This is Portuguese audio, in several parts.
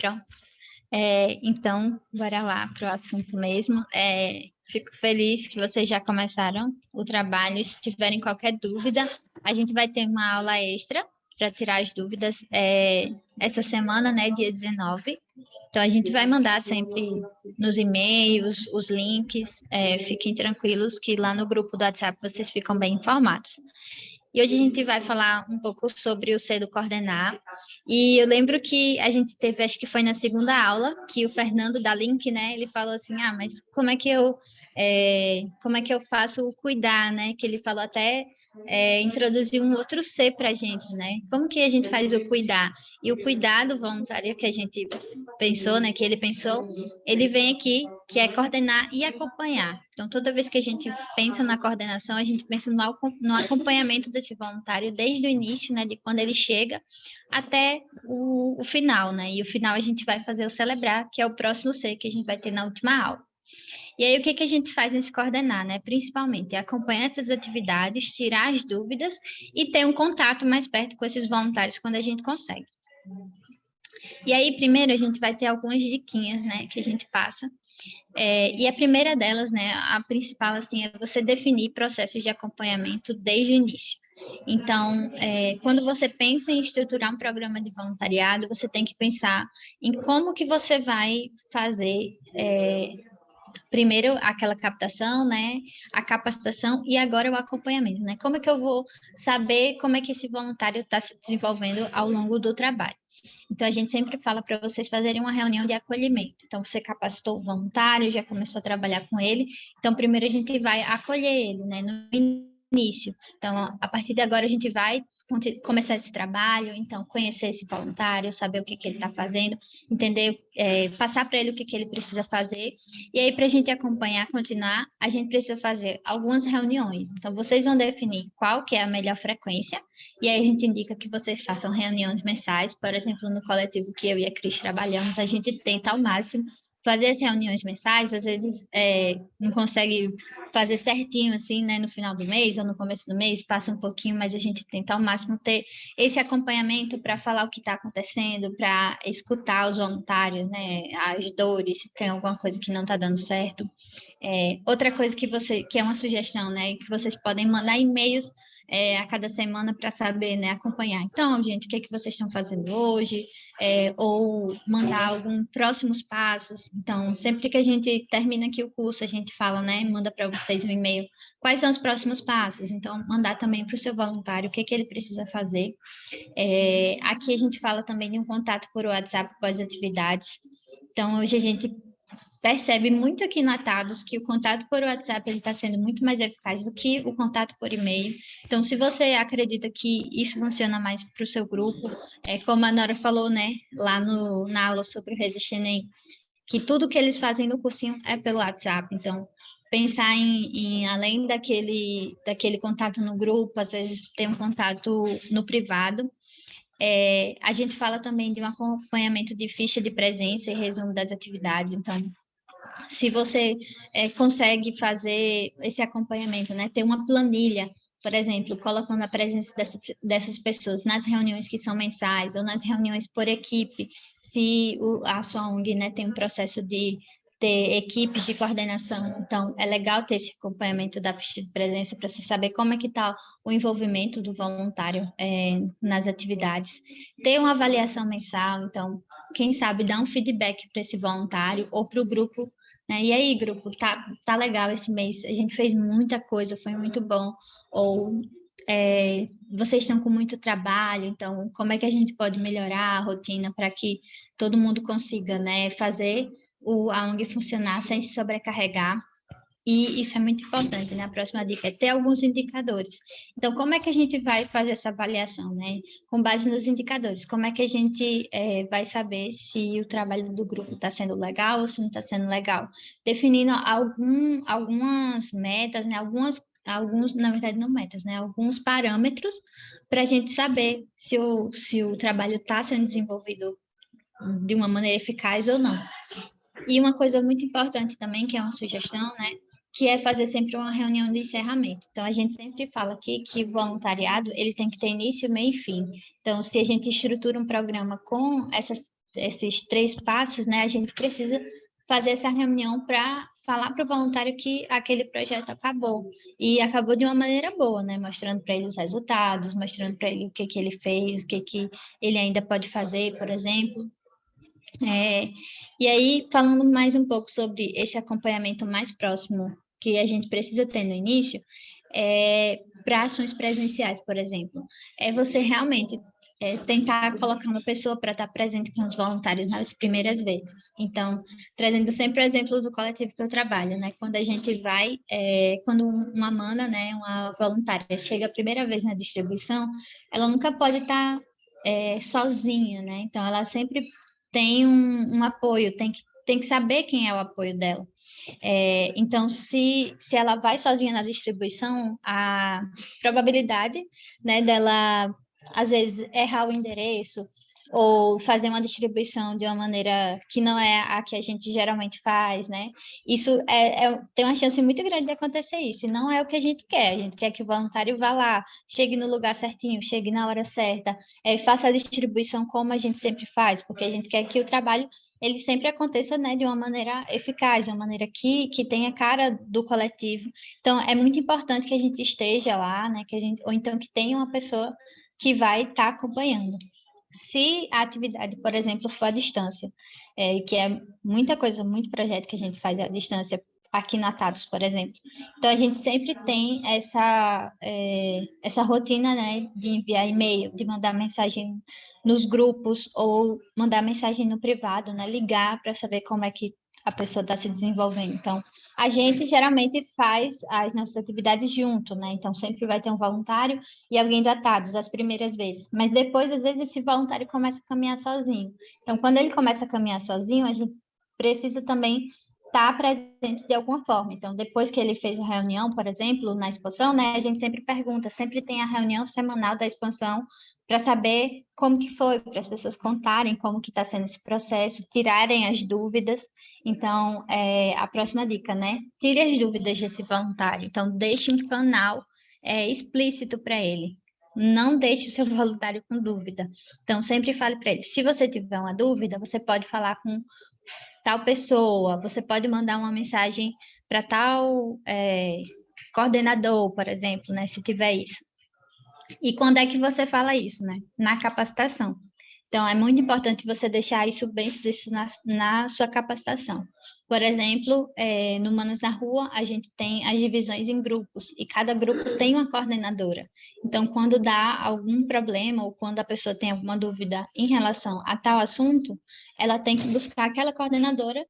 Pronto. Então, bora lá para o assunto mesmo. Fico feliz que vocês já começaram o trabalho. Se tiverem qualquer dúvida, a gente vai ter uma aula extra para tirar as dúvidas essa semana, né, dia 19. Então, a gente vai mandar sempre nos e-mails, os links. Fiquem tranquilos que lá no grupo do WhatsApp vocês ficam bem informados. E hoje a gente vai falar um pouco sobre o Ser do Coordenar. E eu lembro que a gente teve, acho que foi na segunda aula, que o Fernando da Link, né, ele falou assim, mas como é que eu faço o cuidar, né? Que ele falou até introduzir um outro C para a gente, né? Como que a gente faz o cuidar? E o cuidado voluntário que a gente pensou, né, que ele pensou, ele vem aqui, que é coordenar e acompanhar. Então, toda vez que a gente pensa na coordenação, a gente pensa no acompanhamento desse voluntário desde o início, né, de quando ele chega até o final, né? E o final a gente vai fazer o celebrar, que é o próximo C que a gente vai ter na última aula. E aí, o que a gente faz nesse coordenar, né? Principalmente, é acompanhar essas atividades, tirar as dúvidas e ter um contato mais perto com esses voluntários quando a gente consegue. E aí, primeiro, a gente vai ter algumas diquinhas, né, que a gente passa. E a primeira delas, né, a principal, assim, é você definir processos de acompanhamento desde o início. Então, quando você pensa em estruturar um programa de voluntariado, você tem que pensar em como que você vai fazer primeiro aquela captação, né, a capacitação e agora o acompanhamento, né? Como é que eu vou saber como é que esse voluntário está se desenvolvendo ao longo do trabalho? Então, a gente sempre fala para vocês fazerem uma reunião de acolhimento. Então, você capacitou o voluntário, já começou a trabalhar com ele. Então, primeiro a gente vai acolher ele, né, no início. Então, a partir de agora, a gente vai começar esse trabalho, então, conhecer esse voluntário, saber o que ele está fazendo, entender, passar para ele o que ele precisa fazer. E aí, para a gente acompanhar, continuar, a gente precisa fazer algumas reuniões. Então, vocês vão definir qual que é a melhor frequência, e aí a gente indica que vocês façam reuniões mensais. Por exemplo, no coletivo que eu e a Cris trabalhamos, a gente tenta ao máximo fazer as reuniões mensais, às vezes não consegue fazer certinho assim, né, no final do mês ou no começo do mês, passa um pouquinho, mas a gente tenta ao máximo ter esse acompanhamento para falar o que está acontecendo, para escutar os voluntários, né, as dores, se tem alguma coisa que não está dando certo. Outra coisa que é uma sugestão, né, que vocês podem mandar e-mails a cada semana para saber, né, acompanhar. Então, gente, o que vocês estão fazendo hoje? Ou mandar alguns próximos passos. Então, sempre que a gente termina aqui o curso, a gente fala, né, manda para vocês um e-mail, quais são os próximos passos? Então, mandar também para o seu voluntário o que ele precisa fazer. Aqui a gente fala também de um contato por WhatsApp pós-atividades. Então, hoje a gente percebe muito aqui no Atados que o contato por WhatsApp está sendo muito mais eficaz do que o contato por e-mail. Então, se você acredita que isso funciona mais para o seu grupo, como a Nora falou, né, lá na aula sobre o Resistir, que tudo que eles fazem no cursinho é pelo WhatsApp. Então, pensar em além daquele contato no grupo, às vezes ter um contato no privado. A gente fala também de um acompanhamento de ficha de presença e resumo das atividades. Então, se você consegue fazer esse acompanhamento, né, ter uma planilha, por exemplo, colocando a presença dessas pessoas nas reuniões que são mensais ou nas reuniões por equipe, se a sua ONG, né, tem um processo de ter equipes de coordenação, então é legal ter esse acompanhamento da ficha de presença para você saber como é que está o envolvimento do voluntário nas atividades. Ter uma avaliação mensal, então, quem sabe dar um feedback para esse voluntário ou para o grupo, né? E aí, grupo, tá legal esse mês, a gente fez muita coisa, foi muito bom. Ou vocês estão com muito trabalho, então como é que a gente pode melhorar a rotina para que todo mundo consiga, né, fazer a ONG funcionar sem se sobrecarregar? E isso é muito importante, né? A próxima dica é ter alguns indicadores. Então, como é que a gente vai fazer essa avaliação, né? Com base nos indicadores, como é que a gente vai saber se o trabalho do grupo está sendo legal ou se não está sendo legal? Definindo algumas metas, né? Alguns, na verdade, não metas, né? Alguns parâmetros para a gente saber se o trabalho está sendo desenvolvido de uma maneira eficaz ou não. E uma coisa muito importante também, que é uma sugestão, né? Que é fazer sempre uma reunião de encerramento. Então, a gente sempre fala aqui que o voluntariado, ele tem que ter início, meio e fim. Então, se a gente estrutura um programa com essas esses 3 passos, né, a gente precisa fazer essa reunião para falar para o voluntário que aquele projeto acabou. E acabou de uma maneira boa, né? Mostrando para ele os resultados, mostrando para ele o que ele fez, o que ele ainda pode fazer, por exemplo. E aí, falando mais um pouco sobre esse acompanhamento mais próximo que a gente precisa ter no início, para ações presenciais, por exemplo, é você realmente tentar colocar uma pessoa para estar presente com os voluntários nas primeiras vezes. Então, trazendo sempre o exemplo do coletivo que eu trabalho, né? Quando a gente vai, quando uma Amanda, né, uma voluntária, chega a primeira vez na distribuição, ela nunca pode estar sozinha, né? Então, ela sempre tem um apoio, tem que saber quem é o apoio dela. Então, se ela vai sozinha na distribuição, a probabilidade, né, dela, às vezes, errar o endereço ou fazer uma distribuição de uma maneira que não é a que a gente geralmente faz, né? Isso tem uma chance muito grande de acontecer isso, e não é o que a gente quer. A gente quer que o voluntário vá lá, chegue no lugar certinho, chegue na hora certa, faça a distribuição como a gente sempre faz, porque a gente quer que o trabalho ele sempre aconteça, né, de uma maneira eficaz, de uma maneira que tenha cara do coletivo. Então, é muito importante que a gente esteja lá, né, ou então que tenha uma pessoa que vai estar acompanhando. Se a atividade, por exemplo, for à distância, que é muita coisa, muito projeto que a gente faz à distância, aqui na TAPS, por exemplo. Então, a gente sempre tem essa rotina, né, de enviar e-mail, de mandar mensagem nos grupos ou mandar mensagem no privado, né, ligar para saber como é que a pessoa está se desenvolvendo. Então, a gente geralmente faz as nossas atividades junto, né? Então, sempre vai ter um voluntário e alguém da TADOS as primeiras vezes. Mas depois, às vezes, esse voluntário começa a caminhar sozinho. Então, quando ele começa a caminhar sozinho, a gente precisa também estar presente de alguma forma. Então, depois que ele fez a reunião, por exemplo, na expansão, né, a gente sempre pergunta, sempre tem a reunião semanal da expansão para saber como que foi, para as pessoas contarem como que está sendo esse processo, tirarem as dúvidas. Então, a próxima dica, né? Tire as dúvidas desse voluntário. Então, deixe um canal explícito para ele. Não deixe o seu voluntário com dúvida. Então, sempre fale para ele, se você tiver uma dúvida, você pode falar com tal pessoa, você pode mandar uma mensagem para tal coordenador, por exemplo, né? Se tiver isso. E quando é que você fala isso, né? Na capacitação. Então, é muito importante você deixar isso bem explícito na sua capacitação. Por exemplo, no Manos na Rua, a gente tem as divisões em grupos, e cada grupo tem uma coordenadora. Então, quando dá algum problema, ou quando a pessoa tem alguma dúvida em relação a tal assunto, ela tem que buscar aquela coordenadora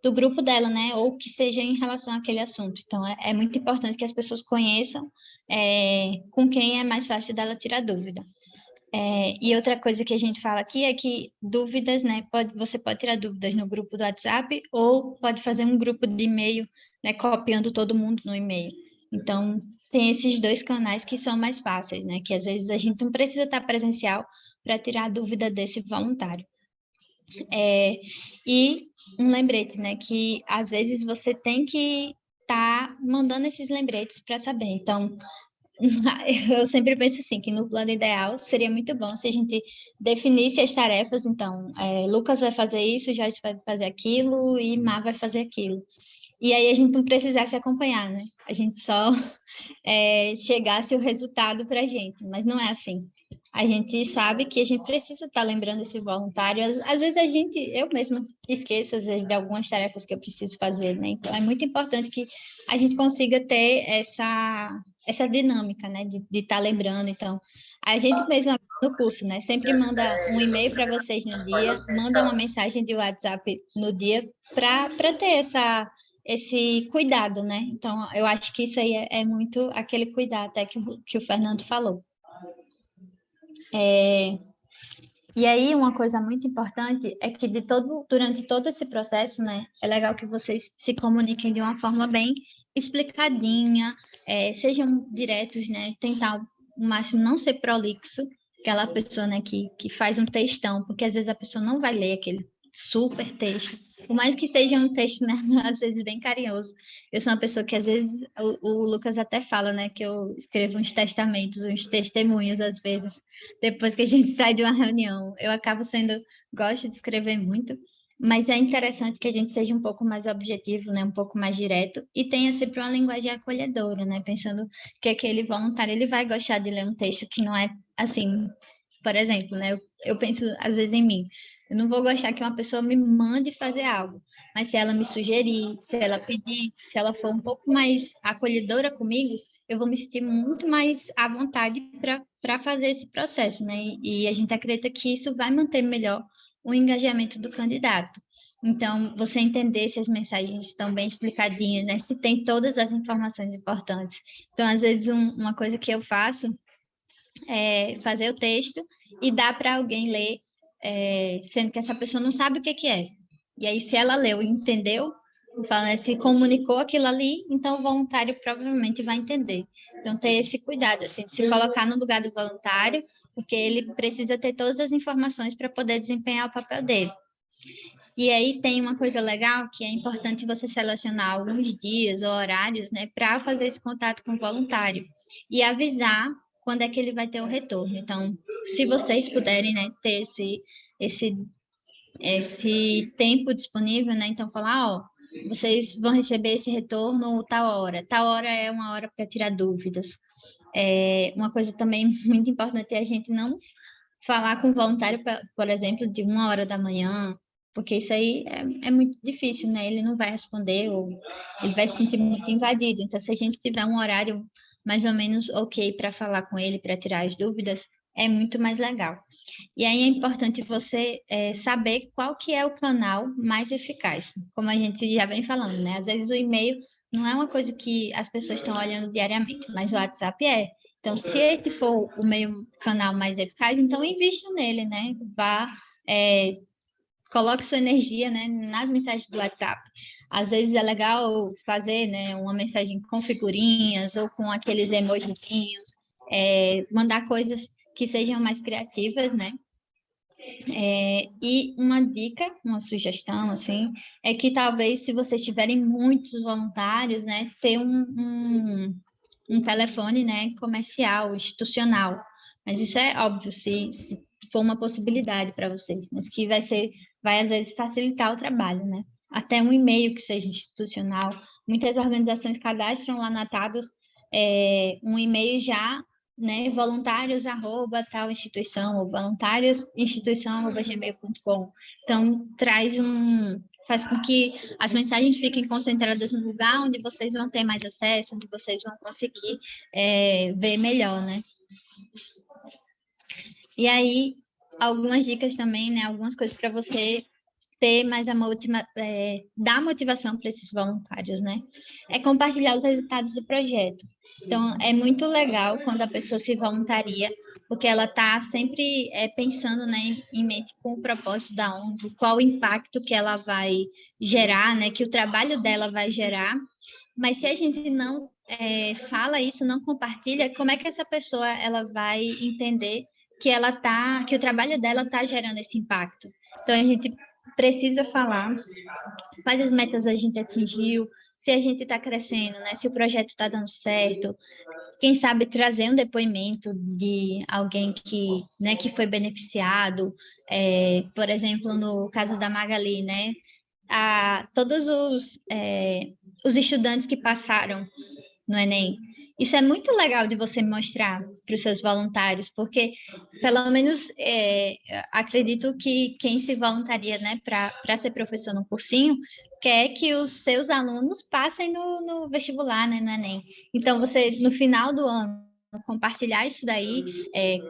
do grupo dela, né? Ou que seja em relação àquele assunto. Então, é muito importante que as pessoas conheçam com quem é mais fácil dela tirar dúvida. E outra coisa que a gente fala aqui é que dúvidas, né? Você pode tirar dúvidas no grupo do WhatsApp ou pode fazer um grupo de e-mail, né? Copiando todo mundo no e-mail. Então, tem esses 2 canais que são mais fáceis, né? Que às vezes a gente não precisa estar presencial para tirar a dúvida desse voluntário. E um lembrete, né? Que às vezes você tem que estar mandando esses lembretes para saber. Então, eu sempre penso assim, que no plano ideal seria muito bom se a gente definisse as tarefas. Então, Lucas vai fazer isso, Joyce vai fazer aquilo e Mar vai fazer aquilo. E aí a gente não precisasse acompanhar, né? A gente só chegasse o resultado para a gente, mas não é assim. A gente sabe que a gente precisa estar lembrando esse voluntário. Às vezes eu mesma esqueço, às vezes, de algumas tarefas que eu preciso fazer, né? Então, é muito importante que a gente consiga ter essa dinâmica, né? De estar lembrando. Então, a gente mesma no curso, né? Sempre manda um e-mail para vocês no dia, manda uma mensagem de WhatsApp no dia para ter esse cuidado, né? Então, eu acho que isso aí é muito aquele cuidado até que o Fernando falou. E aí, uma coisa muito importante é que durante todo esse processo, né, é legal que vocês se comuniquem de uma forma bem explicadinha, sejam diretos, né, tentar o máximo não ser prolixo, aquela pessoa, né, que faz um textão, porque às vezes a pessoa não vai ler aquele super texto. Por mais que seja um texto, né, às vezes bem carinhoso, eu sou uma pessoa que às vezes o Lucas até fala, né, que eu escrevo uns testamentos, uns testemunhos às vezes, depois que a gente sai de uma reunião. Eu acabo sendo, gosto de escrever muito, mas é interessante que a gente seja um pouco mais objetivo, né, um pouco mais direto e tenha sempre uma linguagem acolhedora, né, pensando que aquele voluntário ele vai gostar de ler um texto que não é assim, por exemplo, né, eu penso às vezes em mim. Eu não vou gostar que uma pessoa me mande fazer algo, mas se ela me sugerir, se ela pedir, se ela for um pouco mais acolhedora comigo, eu vou me sentir muito mais à vontade para fazer esse processo, né? E a gente acredita que isso vai manter melhor o engajamento do candidato. Então, você entender se as mensagens estão bem explicadinhas, né? Se tem todas as informações importantes. Então, às vezes, uma coisa que eu faço é fazer o texto e dar para alguém ler, sendo que essa pessoa não sabe o que é. E aí, se ela leu e entendeu, fala, né, se comunicou aquilo ali, então o voluntário provavelmente vai entender. Então, ter esse cuidado, assim, de se colocar no lugar do voluntário, porque ele precisa ter todas as informações para poder desempenhar o papel dele. E aí tem uma coisa legal que é importante você selecionar alguns dias ou horários, né, para fazer esse contato com o voluntário e avisar quando é que ele vai ter o retorno. Então, se vocês puderem, né, ter esse esse tempo disponível, né, então falar, ó, vocês vão receber esse retorno tal hora. Tal hora é uma hora para tirar dúvidas. Uma coisa também muito importante é a gente não falar com o voluntário, por exemplo, de 1 hora da manhã, porque isso aí é muito difícil, né? Ele não vai responder ou ele vai se sentir muito invadido. Então, se a gente tiver um horário mais ou menos ok para falar com ele, para tirar as dúvidas, é muito mais legal. E aí é importante você saber qual que é o canal mais eficaz, como a gente já vem falando, né? Às vezes o e-mail não é uma coisa que as pessoas estão olhando diariamente, mas o WhatsApp é. Então, se esse for o meio canal mais eficaz, então invista nele, né? É, coloque sua energia, né, nas mensagens do WhatsApp. Às vezes é legal fazer, né, uma mensagem com figurinhas ou com aqueles emojizinhos, mandar coisas que sejam mais criativas, né? E uma dica, uma sugestão, assim, é que talvez se vocês tiverem muitos voluntários, né, ter um telefone, né, comercial, institucional. Mas isso é óbvio, se for uma possibilidade para vocês, mas que vai às vezes facilitar o trabalho, né? Até um e-mail que seja institucional. Muitas organizações cadastram lá na Tados um e-mail já, né, voluntários arroba tal instituição ou voluntários instituição arroba gmail.com. Então faz com que as mensagens fiquem concentradas no lugar onde vocês vão ter mais acesso, onde vocês vão conseguir ver melhor, né? E aí, algumas dicas também, né? Algumas coisas para você ter mais dar motivação para esses voluntários, né? É compartilhar os resultados do projeto. Então, é muito legal quando a pessoa se voluntaria, porque ela está sempre pensando, né, em mente com o propósito da ONG, qual o impacto que ela vai gerar, né, que o trabalho dela vai gerar. Mas se a gente não fala isso, não compartilha, como é que essa pessoa ela vai entender que o trabalho dela está gerando esse impacto? Então a gente precisa falar quais as metas a gente atingiu, se a gente está crescendo, né? Se o projeto está dando certo, quem sabe trazer um depoimento de alguém que foi beneficiado, por exemplo, no caso da Magali, né? Todos os estudantes que passaram no Enem. Isso é muito legal de você mostrar para os seus voluntários, porque, pelo menos, acredito que quem se voluntaria, né, para ser professor no cursinho, quer que os seus alunos passem no vestibular, né, no Enem. Então, você, no final do ano, compartilhar isso daí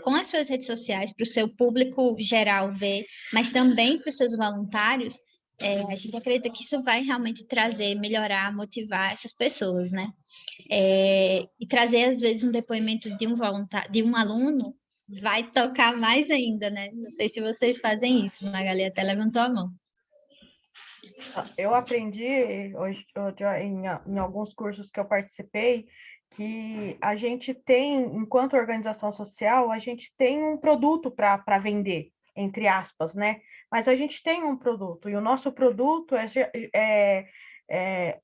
com as suas redes sociais, para o seu público geral ver, mas também para os seus voluntários, a gente acredita que isso vai realmente trazer, melhorar, motivar essas pessoas, né? E trazer, às vezes, um depoimento de um voluntário, de um aluno, vai tocar mais ainda, né? Não sei se vocês fazem isso, Magali até levantou a mão. Eu aprendi hoje, em alguns cursos que eu participei que a gente tem, enquanto organização social, a gente tem um produto para vender. entre aspas, né? Mas a gente tem um produto, e o nosso produto é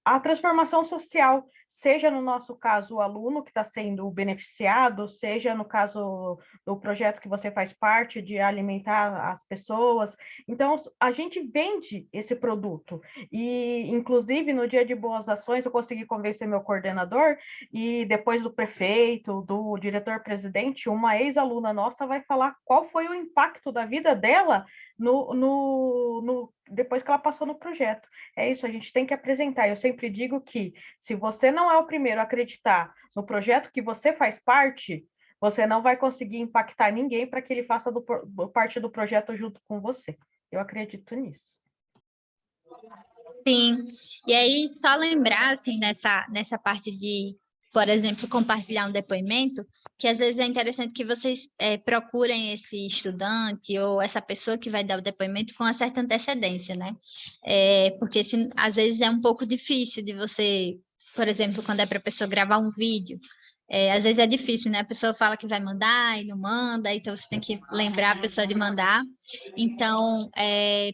a transformação social, seja no nosso caso o aluno que está sendo beneficiado, seja no caso do projeto que você faz parte de alimentar as pessoas. Então, a gente vende esse produto. E, inclusive, no dia de Boas Ações, eu consegui convencer meu coordenador, e depois do prefeito, do diretor-presidente, uma ex-aluna nossa vai falar qual foi o impacto da vida dela depois que ela passou no projeto. É isso, a gente tem que apresentar. Eu sempre digo que, se você não é o primeiro a acreditar no projeto que você faz parte, você não vai conseguir impactar ninguém para que ele faça parte do projeto junto com você. Eu acredito nisso. Sim, e aí só lembrar, assim, nessa parte de, por exemplo, compartilhar um depoimento, que às vezes é interessante que vocês procurem esse estudante ou essa pessoa que vai dar o depoimento com uma certa antecedência, né? Porque às vezes é um pouco difícil de você, por exemplo, quando é para a pessoa gravar um vídeo, às vezes é difícil, né? A pessoa fala que vai mandar e não manda, então você tem que lembrar a pessoa de mandar. Então,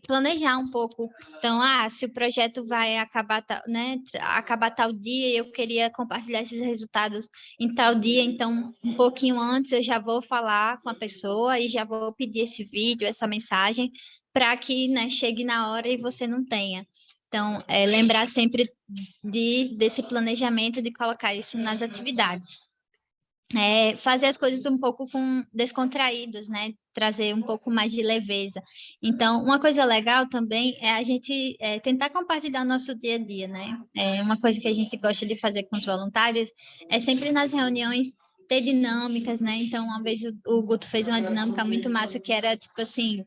planejar um pouco. Então, se o projeto vai acabar, né, acabar tal dia e eu queria compartilhar esses resultados em tal dia, então, um pouquinho antes eu já vou falar com a pessoa e já vou pedir esse vídeo, essa mensagem, para que, né, chegue na hora e você não tenha. Então, lembrar sempre desse planejamento de colocar isso nas atividades. Fazer as coisas um pouco descontraídas, né? Trazer um pouco mais de leveza. Então, uma coisa legal também é a gente tentar compartilhar o nosso dia a dia, né? Uma coisa que a gente gosta de fazer com os voluntários é sempre nas reuniões ter dinâmicas, né? Então, uma vez o Guto fez uma dinâmica muito massa que era tipo assim,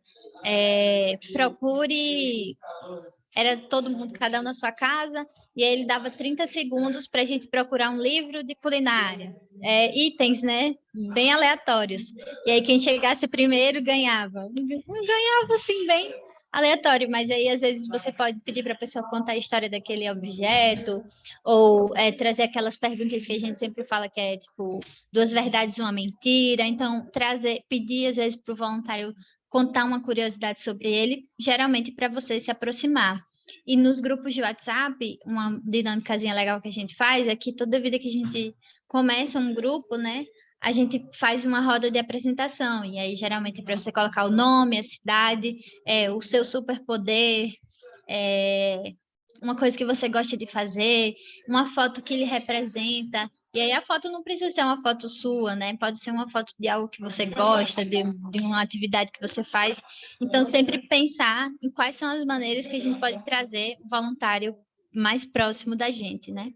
procure, era todo mundo, cada um na sua casa, e aí ele dava 30 segundos para a gente procurar um livro de culinária. Itens, né? Bem aleatórios. E aí quem chegasse primeiro ganhava. Ganhava, assim, bem aleatório, mas aí às vezes você pode pedir para a pessoa contar a história daquele objeto, ou trazer aquelas perguntas que a gente sempre fala que é tipo 2 verdades e uma mentira. Então, pedir às vezes para o voluntário contar uma curiosidade sobre ele, geralmente para você se aproximar. E nos grupos de WhatsApp, uma dinâmicazinha legal que a gente faz é que toda vida que a gente começa um grupo, né, a gente faz uma roda de apresentação. E aí, geralmente, é para você colocar o nome, a cidade, o seu superpoder, uma coisa que você gosta de fazer, uma foto que lhe representa. E aí a foto não precisa ser uma foto sua, né? Pode ser uma foto de algo que você gosta, de uma atividade que você faz. Então, sempre pensar em quais são as maneiras que a gente pode trazer o voluntário mais próximo da gente, né?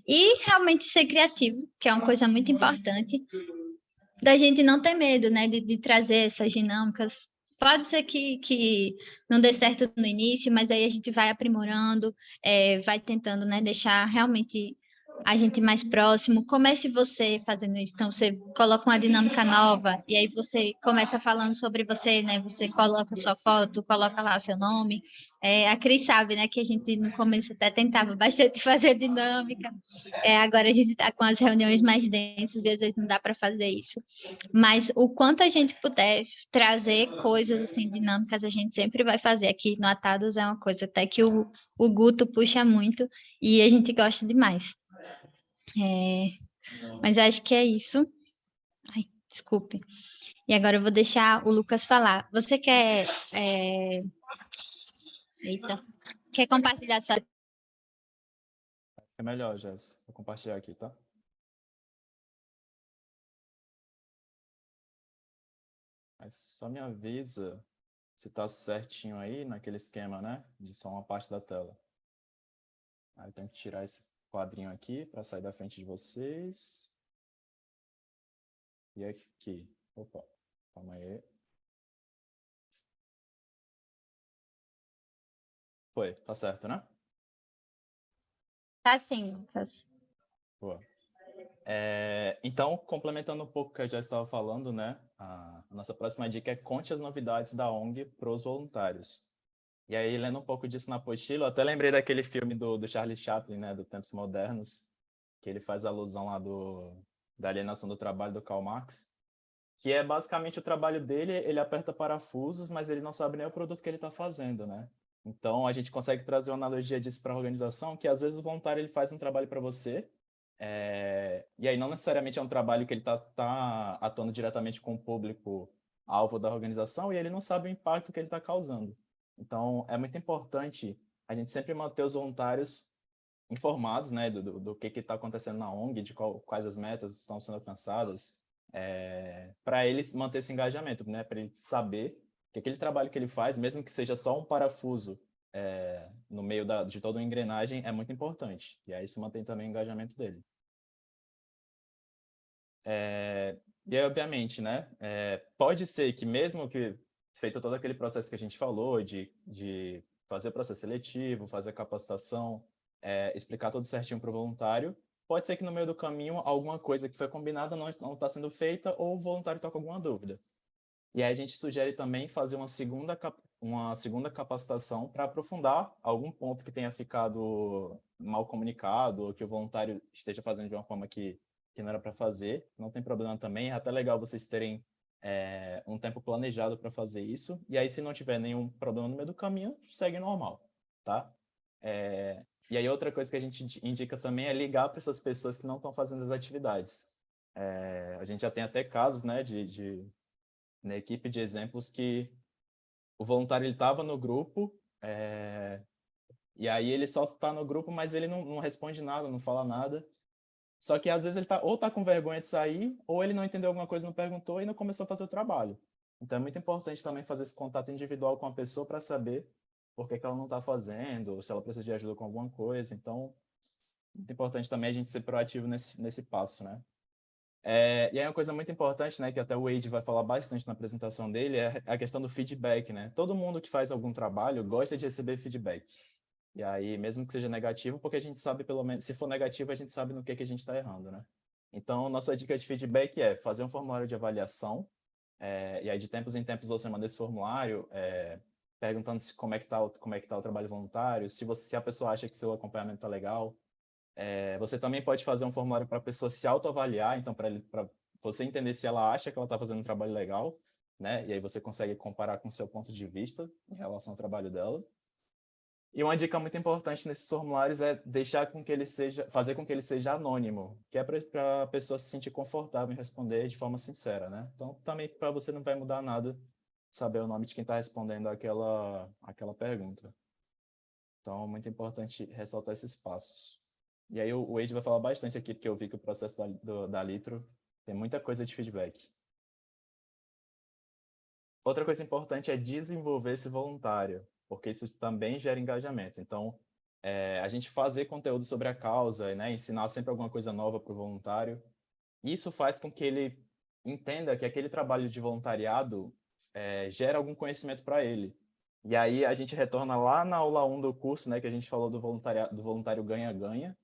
E realmente ser criativo, que é uma coisa muito importante, da gente não ter medo, né, de trazer essas dinâmicas. Pode ser que não dê certo no início, mas aí a gente vai aprimorando, vai tentando, né, deixar realmente a gente mais próximo. Comece você fazendo isso. Então, você coloca uma dinâmica nova e aí você começa falando sobre você, né? Você coloca sua foto, coloca lá seu nome. A Cris sabe, né, que a gente no começo até tentava bastante fazer dinâmica. Agora a gente está com as reuniões mais densas e às vezes não dá para fazer isso. Mas o quanto a gente puder trazer coisas assim, dinâmicas, a gente sempre vai fazer. Aqui no Atados é uma coisa até que o Guto puxa muito e a gente gosta demais. Mas acho que é isso. Ai, desculpe. E agora eu vou deixar o Lucas falar. Você quer. Eita. Quer compartilhar sua. É melhor, Jess. Vou compartilhar aqui, tá? Mas só me avisa se tá certinho aí naquele esquema, né? De só uma parte da tela. Aí tem que tirar esse quadrinho aqui para sair da frente de vocês. E aqui. Opa, calma aí. Foi, tá certo, né? Tá sim, Lucas. Boa. Então, complementando um pouco o que eu já estava falando, né? A nossa próxima dica é conte as novidades da ONG para os voluntários. E aí, lendo um pouco disso na apostila, eu até lembrei daquele filme do Charlie Chaplin, né? Do Tempos Modernos, que ele faz alusão lá da alienação do trabalho do Karl Marx. que é basicamente o trabalho dele, ele aperta parafusos, mas ele não sabe nem o produto que ele está fazendo, né? Então, a gente consegue trazer uma analogia disso para a organização, que às vezes o voluntário ele faz um trabalho para você, e aí não necessariamente é um trabalho que ele tá atuando diretamente com o público-alvo da organização, e ele não sabe o impacto que ele está causando. Então, é muito importante a gente sempre manter os voluntários informados, né, do que está acontecendo na ONG, de quais as metas estão sendo alcançadas, para eles manter esse engajamento, né, para ele saber que aquele trabalho que ele faz, mesmo que seja só um parafuso no meio de toda uma engrenagem, é muito importante. E aí isso mantém também o engajamento dele. E aí, obviamente, né, pode ser que mesmo que feito todo aquele processo que a gente falou, de fazer o processo seletivo, fazer a capacitação, explicar tudo certinho para o voluntário, pode ser que no meio do caminho alguma coisa que foi combinada não está sendo feita ou o voluntário está com alguma dúvida. E aí a gente sugere também fazer uma segunda capacitação para aprofundar algum ponto que tenha ficado mal comunicado ou que o voluntário esteja fazendo de uma forma que não era para fazer. Não tem problema também, é até legal vocês terem um tempo planejado para fazer isso. E aí, se não tiver nenhum problema no meio do caminho, segue normal, tá? E aí, outra coisa que a gente indica também é ligar para essas pessoas que não estão fazendo as atividades. A gente já tem até casos, né, na equipe de exemplos que o voluntário ele estava no grupo, e aí ele só está no grupo, mas ele não responde nada, não fala nada. Só que às vezes ele tá com vergonha de sair, ou ele não entendeu alguma coisa, não perguntou e não começou a fazer o trabalho. Então é muito importante também fazer esse contato individual com a pessoa para saber por que ela não está fazendo, se ela precisa de ajuda com alguma coisa. Então, muito importante também a gente ser proativo nesse passo, né? E aí uma coisa muito importante, né, que até o Wade vai falar bastante na apresentação dele, é a questão do feedback, né? Todo mundo que faz algum trabalho gosta de receber feedback. E aí, mesmo que seja negativo, porque a gente sabe, pelo menos, se for negativo, a gente sabe no que a gente está errando, né? Então, nossa dica de feedback é fazer um formulário de avaliação, e aí de tempos em tempos você manda esse formulário, perguntando como é que tá o trabalho voluntário, se a pessoa acha que seu acompanhamento está legal. Você também pode fazer um formulário para a pessoa se autoavaliar, então para você entender se ela acha que ela está fazendo um trabalho legal, né? E aí você consegue comparar com o seu ponto de vista em relação ao trabalho dela. E uma dica muito importante nesses formulários é fazer com que ele seja anônimo, que é para a pessoa se sentir confortável em responder de forma sincera, né? Então, também para você não vai mudar nada saber o nome de quem está respondendo aquela pergunta. Então, é muito importante ressaltar esses passos. E aí o Wade vai falar bastante aqui, porque eu vi que o processo da Litro tem muita coisa de feedback. Outra coisa importante é desenvolver esse voluntário, porque isso também gera engajamento. Então, a gente fazer conteúdo sobre a causa, né, ensinar sempre alguma coisa nova para o voluntário, isso faz com que ele entenda que aquele trabalho de voluntariado gera algum conhecimento para ele. E aí a gente retorna lá na aula 1 do curso, né, que a gente falou do voluntário ganha-ganha,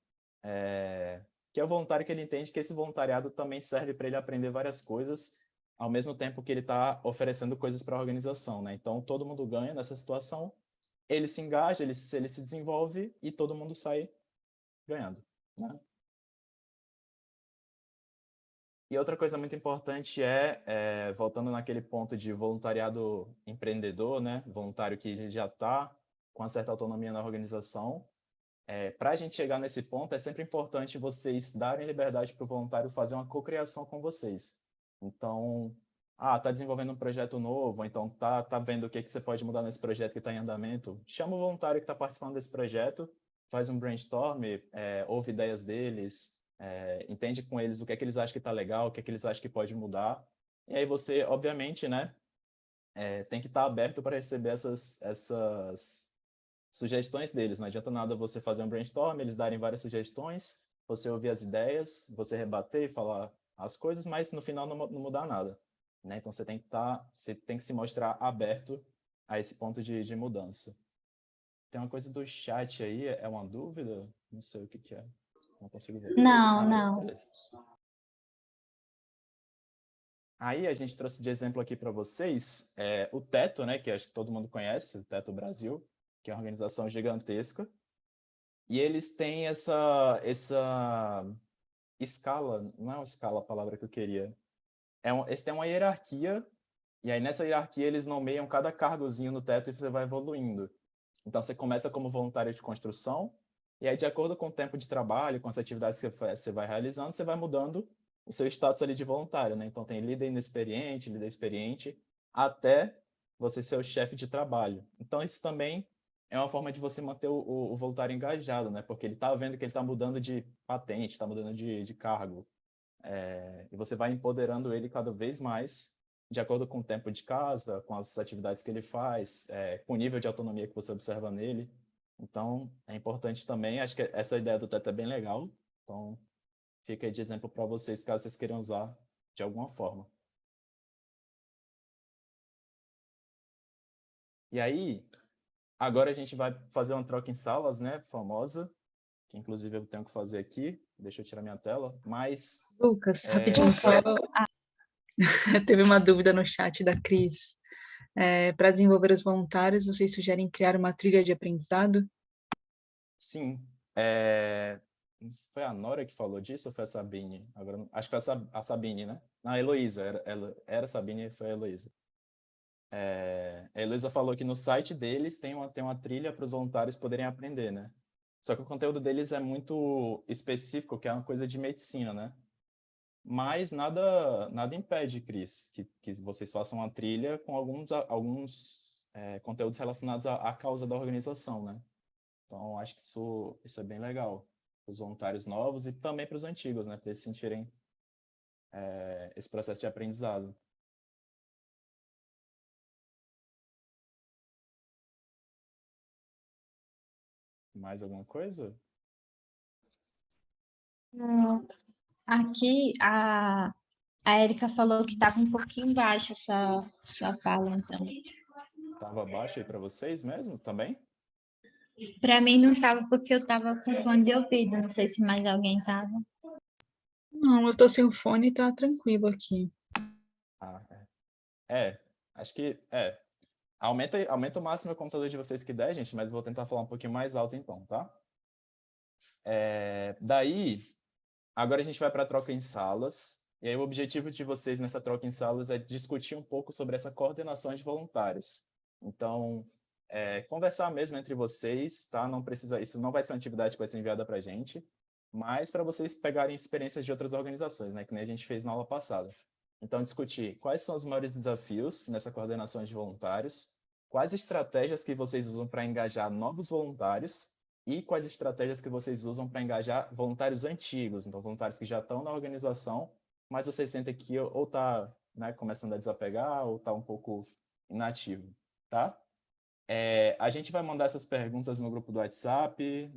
que é o voluntário que ele entende que esse voluntariado também serve para ele aprender várias coisas, ao mesmo tempo que ele está oferecendo coisas para a organização, né? Então, todo mundo ganha nessa situação, ele se engaja, ele se desenvolve e todo mundo sai ganhando, né? E outra coisa muito importante voltando naquele ponto de voluntariado empreendedor, né? Voluntário que já está com uma certa autonomia na organização. Para a gente chegar nesse ponto, é sempre importante vocês darem liberdade para o voluntário fazer uma cocriação com vocês. Então, tá desenvolvendo um projeto novo, então tá vendo o que você pode mudar nesse projeto que está em andamento. Chama o voluntário que está participando desse projeto, faz um brainstorm, ouve ideias deles, entende com eles o que é que eles acham que está legal, o que é que eles acham que pode mudar. E aí você, obviamente, né, tem que estar aberto para receber essas sugestões deles. Não adianta nada você fazer um brainstorm, eles darem várias sugestões, você ouvir as ideias, você rebater, falar as coisas, mas no final não mudar nada, né? Então você tem que se mostrar aberto a esse ponto de mudança. Tem uma coisa do chat aí, é uma dúvida? Não sei o que é. Não consigo ver. Não. Beleza. Aí a gente trouxe de exemplo aqui para vocês o Teto, né, que acho que todo mundo conhece, o Teto Brasil, que é uma organização gigantesca. E eles têm essa escala, não é uma escala a palavra que eu queria, eles têm uma hierarquia, e aí nessa hierarquia eles nomeiam cada cargozinho no teto e você vai evoluindo. Então você começa como voluntário de construção, e aí de acordo com o tempo de trabalho, com as atividades que você vai realizando, você vai mudando o seu status ali de voluntário, né? Então tem líder inexperiente, líder experiente, até você ser o chefe de trabalho. Então isso também é uma forma de você manter o voluntário engajado, né? Porque ele está vendo que ele está mudando de patente, está mudando de cargo. E você vai empoderando ele cada vez mais, de acordo com o tempo de casa, com as atividades que ele faz, com o nível de autonomia que você observa nele. Então, é importante também, acho que essa ideia do teto é bem legal. Então, fica aí de exemplo para vocês, caso vocês queiram usar de alguma forma. E aí, agora a gente vai fazer uma troca em salas, né, famosa, que inclusive eu tenho que fazer aqui. Deixa eu tirar minha tela, mas... Lucas, rapidinho só. Teve uma dúvida no chat da Cris. Para desenvolver os voluntários, vocês sugerem criar uma trilha de aprendizado? Sim. Foi a Nora que falou disso ou foi a Sabine? Agora, acho que foi a Sabine, né? Não, a Heloísa. Era a Sabine e foi a Heloísa. A Heloísa falou que no site deles tem uma trilha para os voluntários poderem aprender, né? Só que o conteúdo deles é muito específico, que é uma coisa de medicina, né? Mas nada impede, Cris, que vocês façam uma trilha com alguns conteúdos relacionados à causa da organização, né? Então, acho que isso é bem legal para os voluntários novos e também para os antigos, né? Para eles sentirem esse processo de aprendizado. Mais alguma coisa? Aqui, a Érica falou que estava um pouquinho baixo sua fala, então. Estava baixo aí para vocês mesmo também? Para mim não estava porque eu estava com fone de ouvido, não sei se mais alguém estava. Não, eu tô sem o fone e tá tranquilo aqui. Acho que aumenta o máximo o computador de vocês que der, gente, mas vou tentar falar um pouquinho mais alto então, tá? Daí, agora a gente vai para a troca em salas, e aí o objetivo de vocês nessa troca em salas é discutir um pouco sobre essa coordenação de voluntários. Então, conversar mesmo entre vocês, tá? Não precisa, isso não vai ser uma atividade que vai ser enviada para a gente, mas para vocês pegarem experiências de outras organizações, né? Que nem a gente fez na aula passada. Então, discutir quais são os maiores desafios nessa coordenação de voluntários, quais estratégias que vocês usam para engajar novos voluntários e quais estratégias que vocês usam para engajar voluntários antigos, então voluntários que já estão na organização, mas vocês sentem que ou está, né, começando a desapegar ou está um pouco inativo, tá? A gente vai mandar essas perguntas no grupo do WhatsApp.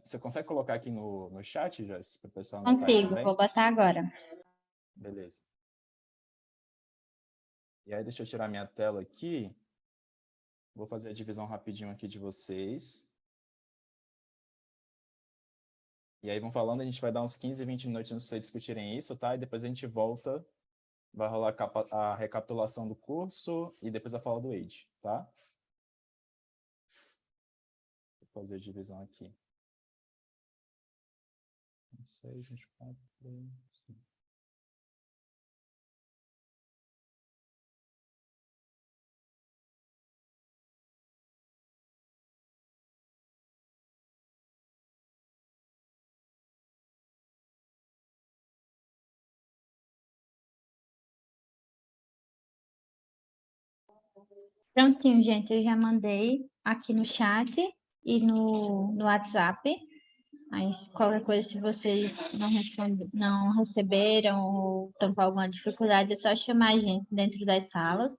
Você consegue colocar aqui no chat, Joyce, para o pessoal anotar aí Consigo, também? vou botar agora. Beleza. E aí, deixa eu tirar minha tela aqui. Vou fazer a divisão rapidinho aqui de vocês. E aí vão falando, a gente vai dar uns 15, 20 minutinhos para vocês discutirem isso, tá? E depois a gente volta, vai rolar a recapitulação do curso e depois a fala do Age, tá? Vou fazer a divisão aqui. 6, 24, 5. Prontinho, gente, eu já mandei aqui no chat e no WhatsApp. Mas qualquer coisa, se vocês não receberam ou estão com alguma dificuldade, é só chamar a gente dentro das salas,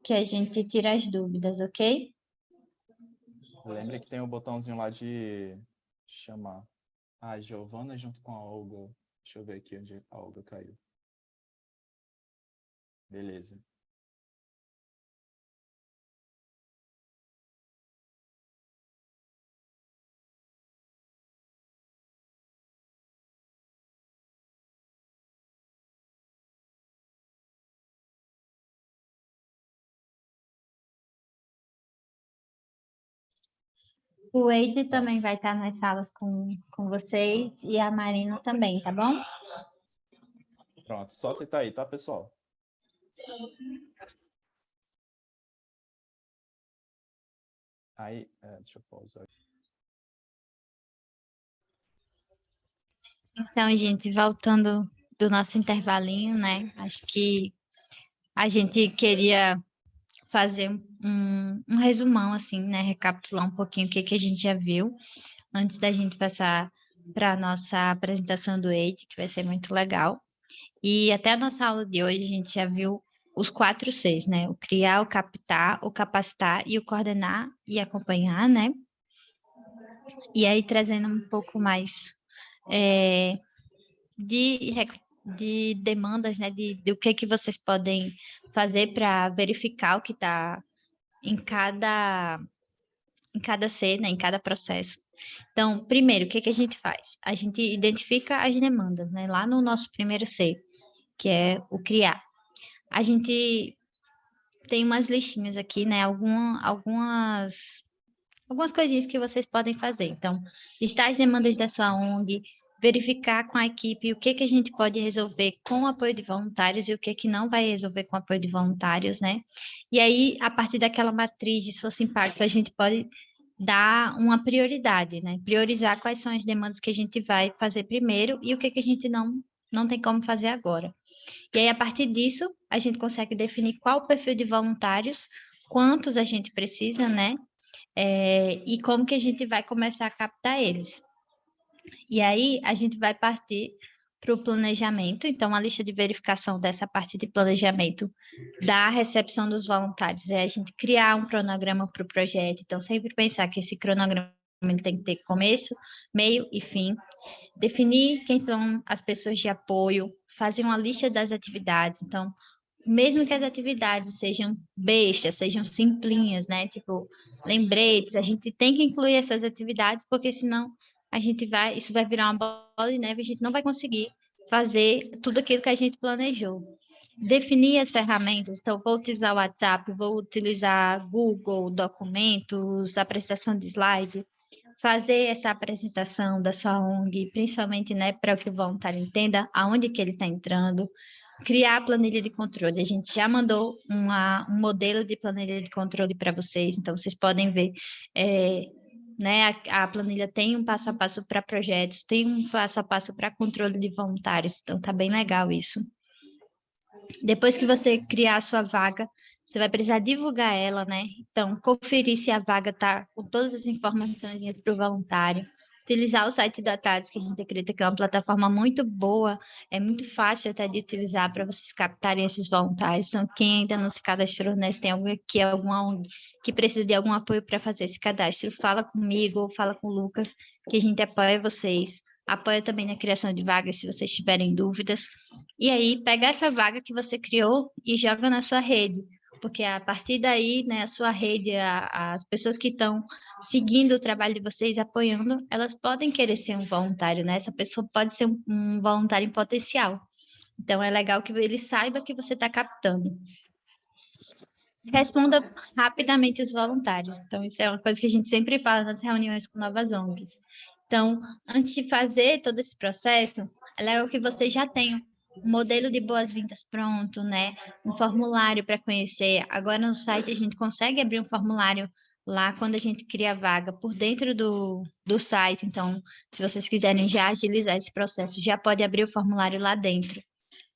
que a gente tira as dúvidas, ok? Lembre que tem o botãozinho lá de chamar. Ah, Giovana junto com a Olga. Deixa eu ver aqui onde a Olga caiu. Beleza. O Wade também vai estar nas salas com vocês e a Marina também, tá bom? Pronto, só citar aí, tá, pessoal? Aí, deixa eu pausar aqui. Então, gente, voltando do nosso intervalinho, né? Acho que a gente queria fazer um resumão, assim, né? Recapitular um pouquinho o que a gente já viu antes da gente passar para a nossa apresentação do EID, que vai ser muito legal. E até a nossa aula de hoje a gente já viu os 4 Cs, né? O criar, o captar, o capacitar e o coordenar e acompanhar, né? E aí trazendo um pouco mais de demandas, né? Do que vocês podem fazer para verificar o que está em cada C, né? Em cada processo. Então, primeiro, o que a gente faz? A gente identifica as demandas, né? Lá no nosso primeiro C, que é o criar. A gente tem umas listinhas aqui, né? Algumas coisinhas que vocês podem fazer. Então, listar as demandas da sua ONG, verificar com a equipe o que a gente pode resolver com o apoio de voluntários e o que não vai resolver com o apoio de voluntários, né? E aí, a partir daquela matriz de esforço impacto, a gente pode dar uma prioridade, né? Priorizar quais são as demandas que a gente vai fazer primeiro e o que a gente não tem como fazer agora. E aí, a partir disso, a gente consegue definir qual o perfil de voluntários, quantos a gente precisa, né? E como que a gente vai começar a captar eles. E aí, a gente vai partir para o planejamento. Então, a lista de verificação dessa parte de planejamento da recepção dos voluntários é a gente criar um cronograma para o projeto. Então, sempre pensar que esse cronograma tem que ter começo, meio e fim. Definir quem são as pessoas de apoio, fazer uma lista das atividades. Então, mesmo que as atividades sejam bestas, sejam simplinhas, né? Tipo, lembretes, a gente tem que incluir essas atividades, porque senão isso vai virar uma bola de neve, a gente não vai conseguir fazer tudo aquilo que a gente planejou. Definir as ferramentas, então, vou utilizar o WhatsApp, vou utilizar Google, documentos, apresentação de slide, fazer essa apresentação da sua ONG, principalmente, né, para que o voluntário entenda aonde que ele está entrando, criar a planilha de controle. A gente já mandou um modelo de planilha de controle para vocês, então vocês podem ver, né, a planilha tem um passo a passo para projetos, tem um passo a passo para controle de voluntários, então tá bem legal isso. Depois que você criar a sua vaga, você vai precisar divulgar ela, né? Então, conferir se a vaga está com todas as informações para o voluntário. Utilizar o site da TADS, que a gente acredita que é uma plataforma muito boa, é muito fácil até de utilizar para vocês captarem esses voluntários. Então, quem ainda não se cadastrou, né? Se tem alguma ONG que precisa de algum apoio para fazer esse cadastro, fala comigo ou fala com o Lucas, que a gente apoia vocês. Apoia também na criação de vagas, se vocês tiverem dúvidas. E aí, pega essa vaga que você criou e joga na sua rede, porque a partir daí, né, a sua rede, as pessoas que estão seguindo o trabalho de vocês, apoiando, elas podem querer ser um voluntário, né? Essa pessoa pode ser um voluntário em potencial. Então, é legal que ele saiba que você está captando. Responda rapidamente os voluntários. Então, isso é uma coisa que a gente sempre fala nas reuniões com novas ONGs. Então, antes de fazer todo esse processo, é legal que você já tenha um modelo de boas-vindas pronto, né? Um formulário para conhecer. Agora no site a gente consegue abrir um formulário lá quando a gente cria a vaga por dentro do site. Então, se vocês quiserem já agilizar esse processo, já pode abrir o formulário lá dentro.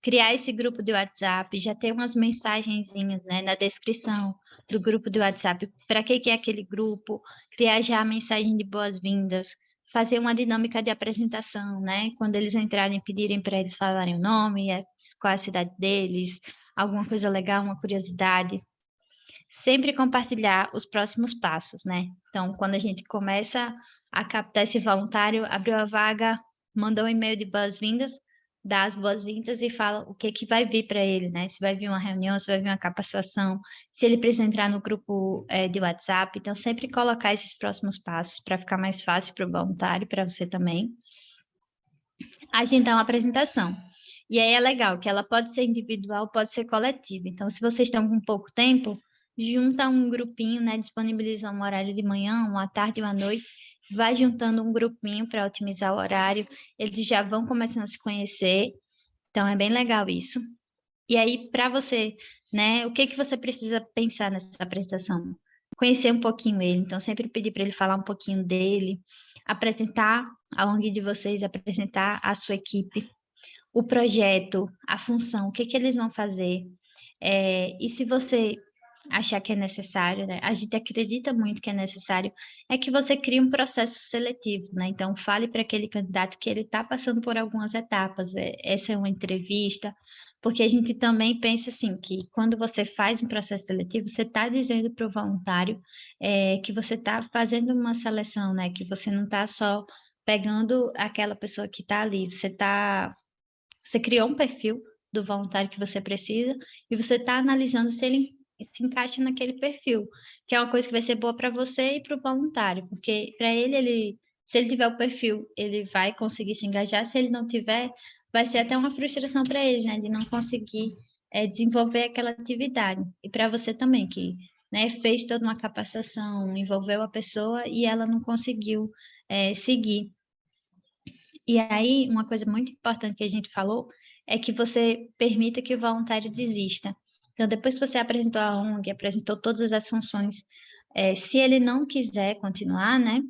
Criar esse grupo de WhatsApp, já ter umas mensagenzinhas, né, na descrição do grupo do WhatsApp. Para que é aquele grupo? Criar já a mensagem de boas-vindas, fazer uma dinâmica de apresentação, né? Quando eles entrarem, pedirem para eles falarem o nome, qual a cidade deles, alguma coisa legal, uma curiosidade. Sempre compartilhar os próximos passos, né? Então, quando a gente começa a captar esse voluntário, abriu a vaga, mandou um e-mail de boas-vindas, dá as boas-vindas e fala o que vai vir para ele, né? Se vai vir uma reunião, se vai vir uma capacitação, se ele precisa entrar no grupo de WhatsApp. Então, sempre colocar esses próximos passos para ficar mais fácil para o voluntário, para você também. Agendar uma apresentação. E aí é legal que ela pode ser individual, pode ser coletiva. Então, se vocês estão com pouco tempo, junta um grupinho, né? Disponibiliza um horário de manhã, uma tarde e uma noite, vai juntando um grupinho para otimizar o horário, eles já vão começando a se conhecer Então, é bem legal isso. E aí, para você, né, o que que você precisa pensar nessa apresentação? Conhecer um pouquinho ele, então sempre pedir para ele falar um pouquinho dele, apresentar a ONG de vocês, apresentar a sua equipe, o projeto, a função, o que que eles vão fazer. E se você achar que é necessário, né? A gente acredita muito que é necessário, é que você crie um processo seletivo, né? Então, fale para aquele candidato que ele está passando por algumas etapas. Essa é uma entrevista, porque a gente também pensa assim, que quando você faz um processo seletivo, você está dizendo para o voluntário que você está fazendo uma seleção, né? Que você não está só pegando aquela pessoa que está ali, você criou um perfil do voluntário que você precisa e você está analisando se ele se encaixa naquele perfil, que é uma coisa que vai ser boa para você e para o voluntário, porque para ele, se ele tiver o perfil, ele vai conseguir se engajar, se ele não tiver, vai ser até uma frustração para ele, né, de não conseguir desenvolver aquela atividade. E para você também, que né, fez toda uma capacitação, envolveu a pessoa e ela não conseguiu seguir. E aí, uma coisa muito importante que a gente falou é que você permita que o voluntário desista. Então, depois que você apresentou a ONG, apresentou todas as funções, se ele não quiser continuar, né,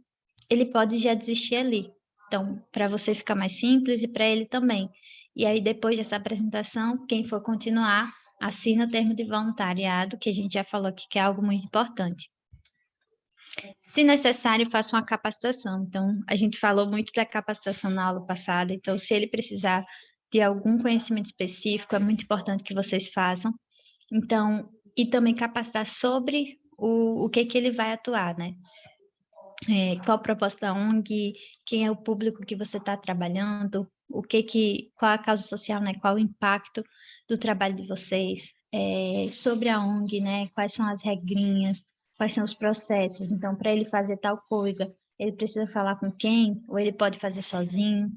ele pode já desistir ali. Então, para você ficar mais simples e para ele também. E aí, depois dessa apresentação, quem for continuar, assina o termo de voluntariado, que a gente já falou aqui que é algo muito importante. Se necessário, faça uma capacitação. Então, a gente falou muito da capacitação na aula passada, então, se ele precisar de algum conhecimento específico, é muito importante que vocês façam. Então, e também capacitar sobre o que ele vai atuar, né? Qual a proposta da ONG, quem é o público que você está trabalhando, qual a causa social, né? Qual o impacto do trabalho de vocês, sobre a ONG, né? Quais são as regrinhas, quais são os processos. Então, para ele fazer tal coisa, ele precisa falar com quem, ou ele pode fazer sozinho.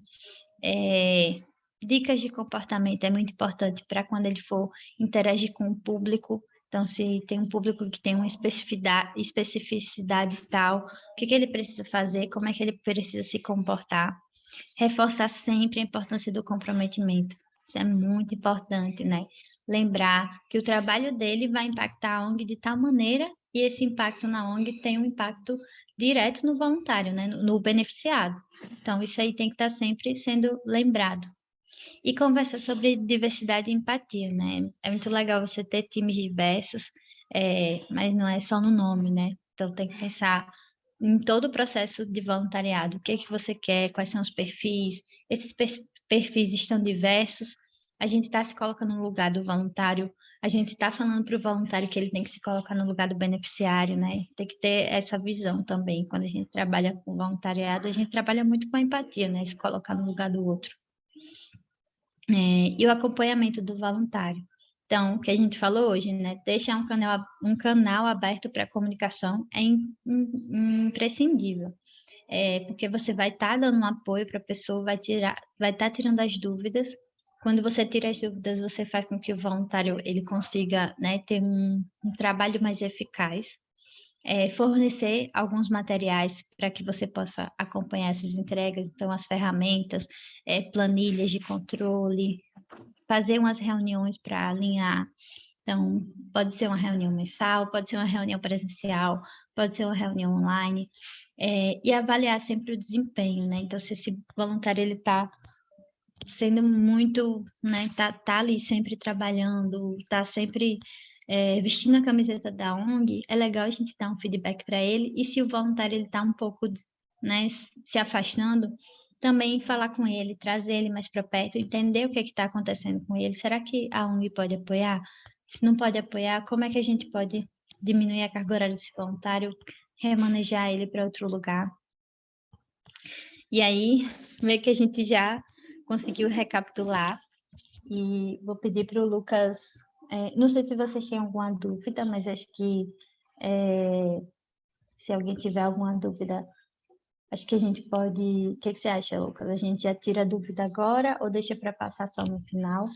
Dicas de comportamento é muito importante para quando ele for interagir com o público. Então, se tem um público que tem uma especificidade tal, o que ele precisa fazer, como é que ele precisa se comportar. Reforçar sempre a importância do comprometimento. Isso é muito importante, né? Lembrar que o trabalho dele vai impactar a ONG de tal maneira e esse impacto na ONG tem um impacto direto no voluntário, né? No beneficiado. Então, isso aí tem que estar sempre sendo lembrado. E conversar sobre diversidade e empatia, né? É muito legal você ter times diversos, mas não é só no nome, né? Então tem que pensar em todo o processo de voluntariado. O que é que você quer? Quais são os perfis? Esses perfis estão diversos? A gente está se colocando no lugar do voluntário, a gente está falando para o voluntário que ele tem que se colocar no lugar do beneficiário, né? Tem que ter essa visão também. Quando a gente trabalha com voluntariado, a gente trabalha muito com a empatia, né? Se colocar no lugar do outro. E o acompanhamento do voluntário. Então, o que a gente falou hoje, né? Deixar um canal aberto para comunicação é imprescindível. Porque você vai estar dando um apoio para a pessoa, vai estar tirando as dúvidas. Quando você tira as dúvidas, você faz com que o voluntário ele consiga, né, ter um trabalho mais eficaz. Fornecer alguns materiais para que você possa acompanhar essas entregas, então as ferramentas, planilhas de controle, fazer umas reuniões para alinhar. Então, pode ser uma reunião mensal, pode ser uma reunião presencial, pode ser uma reunião online, e avaliar sempre o desempenho, né? Então, se esse voluntário ele está sendo muito, né? Tá ali sempre trabalhando, tá sempre vestindo a camiseta da ONG, é legal a gente dar um feedback para ele. E se o voluntário ele tá um pouco, né? Se afastando, também falar com ele, trazer ele mais para perto, entender o que está acontecendo com ele. Será que a ONG pode apoiar? Se não pode apoiar, como é que a gente pode diminuir a carga horária desse voluntário, remanejar ele para outro lugar? E aí, ver que a gente já conseguiu recapitular. E vou pedir para o Lucas, não sei se vocês têm alguma dúvida, mas acho que se alguém tiver alguma dúvida, acho que a gente pode. O que você acha, Lucas? A gente já tira a dúvida agora ou deixa para passar só no final?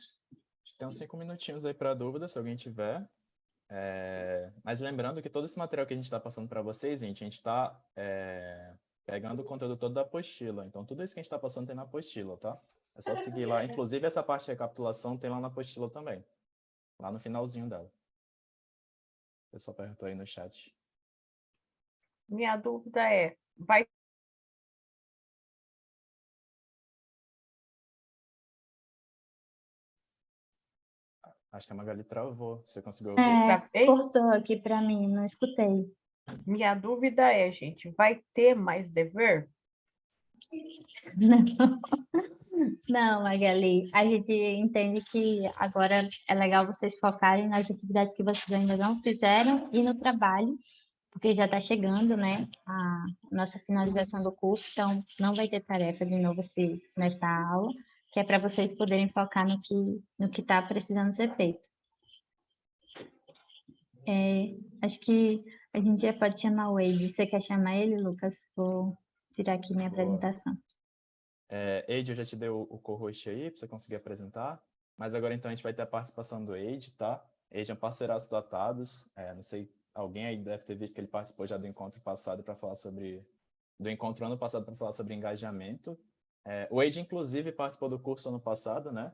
Tem uns 5 minutinhos aí para dúvida, se alguém tiver. Mas lembrando que todo esse material que a gente está passando para vocês, gente, a gente está pegando o conteúdo todo da apostila. Então, tudo isso que a gente está passando tem na apostila, tá? É só seguir lá. Inclusive, essa parte de recapitulação tem lá na apostila também. Lá no finalzinho dela. O pessoal perguntou aí no chat. Minha dúvida é, vai Acho que a Magali travou. Você conseguiu ouvir? Travei? Cortou aqui para mim, não escutei. Minha dúvida é, gente, vai ter mais dever? Não, não, Magali, a gente entende que agora é legal vocês focarem nas atividades que vocês ainda não fizeram e no trabalho, porque já está chegando, né, a nossa finalização do curso, então não vai ter tarefa de novo nessa aula, que é para vocês poderem focar no que está precisando ser feito. Acho que a gente já pode chamar o Wade. Você quer chamar ele, Lucas? Vou tirar aqui minha Boa. apresentação. Eide, eu já te dei o co-host aí para você conseguir apresentar. Mas agora então a gente vai ter a participação do Eide, tá? Eide é um parceiraço do Atados. Não sei, alguém aí deve ter visto que ele participou já do encontro passado para falar sobre... Do encontro ano passado para falar sobre engajamento. O Eide, inclusive, participou do curso ano passado, né?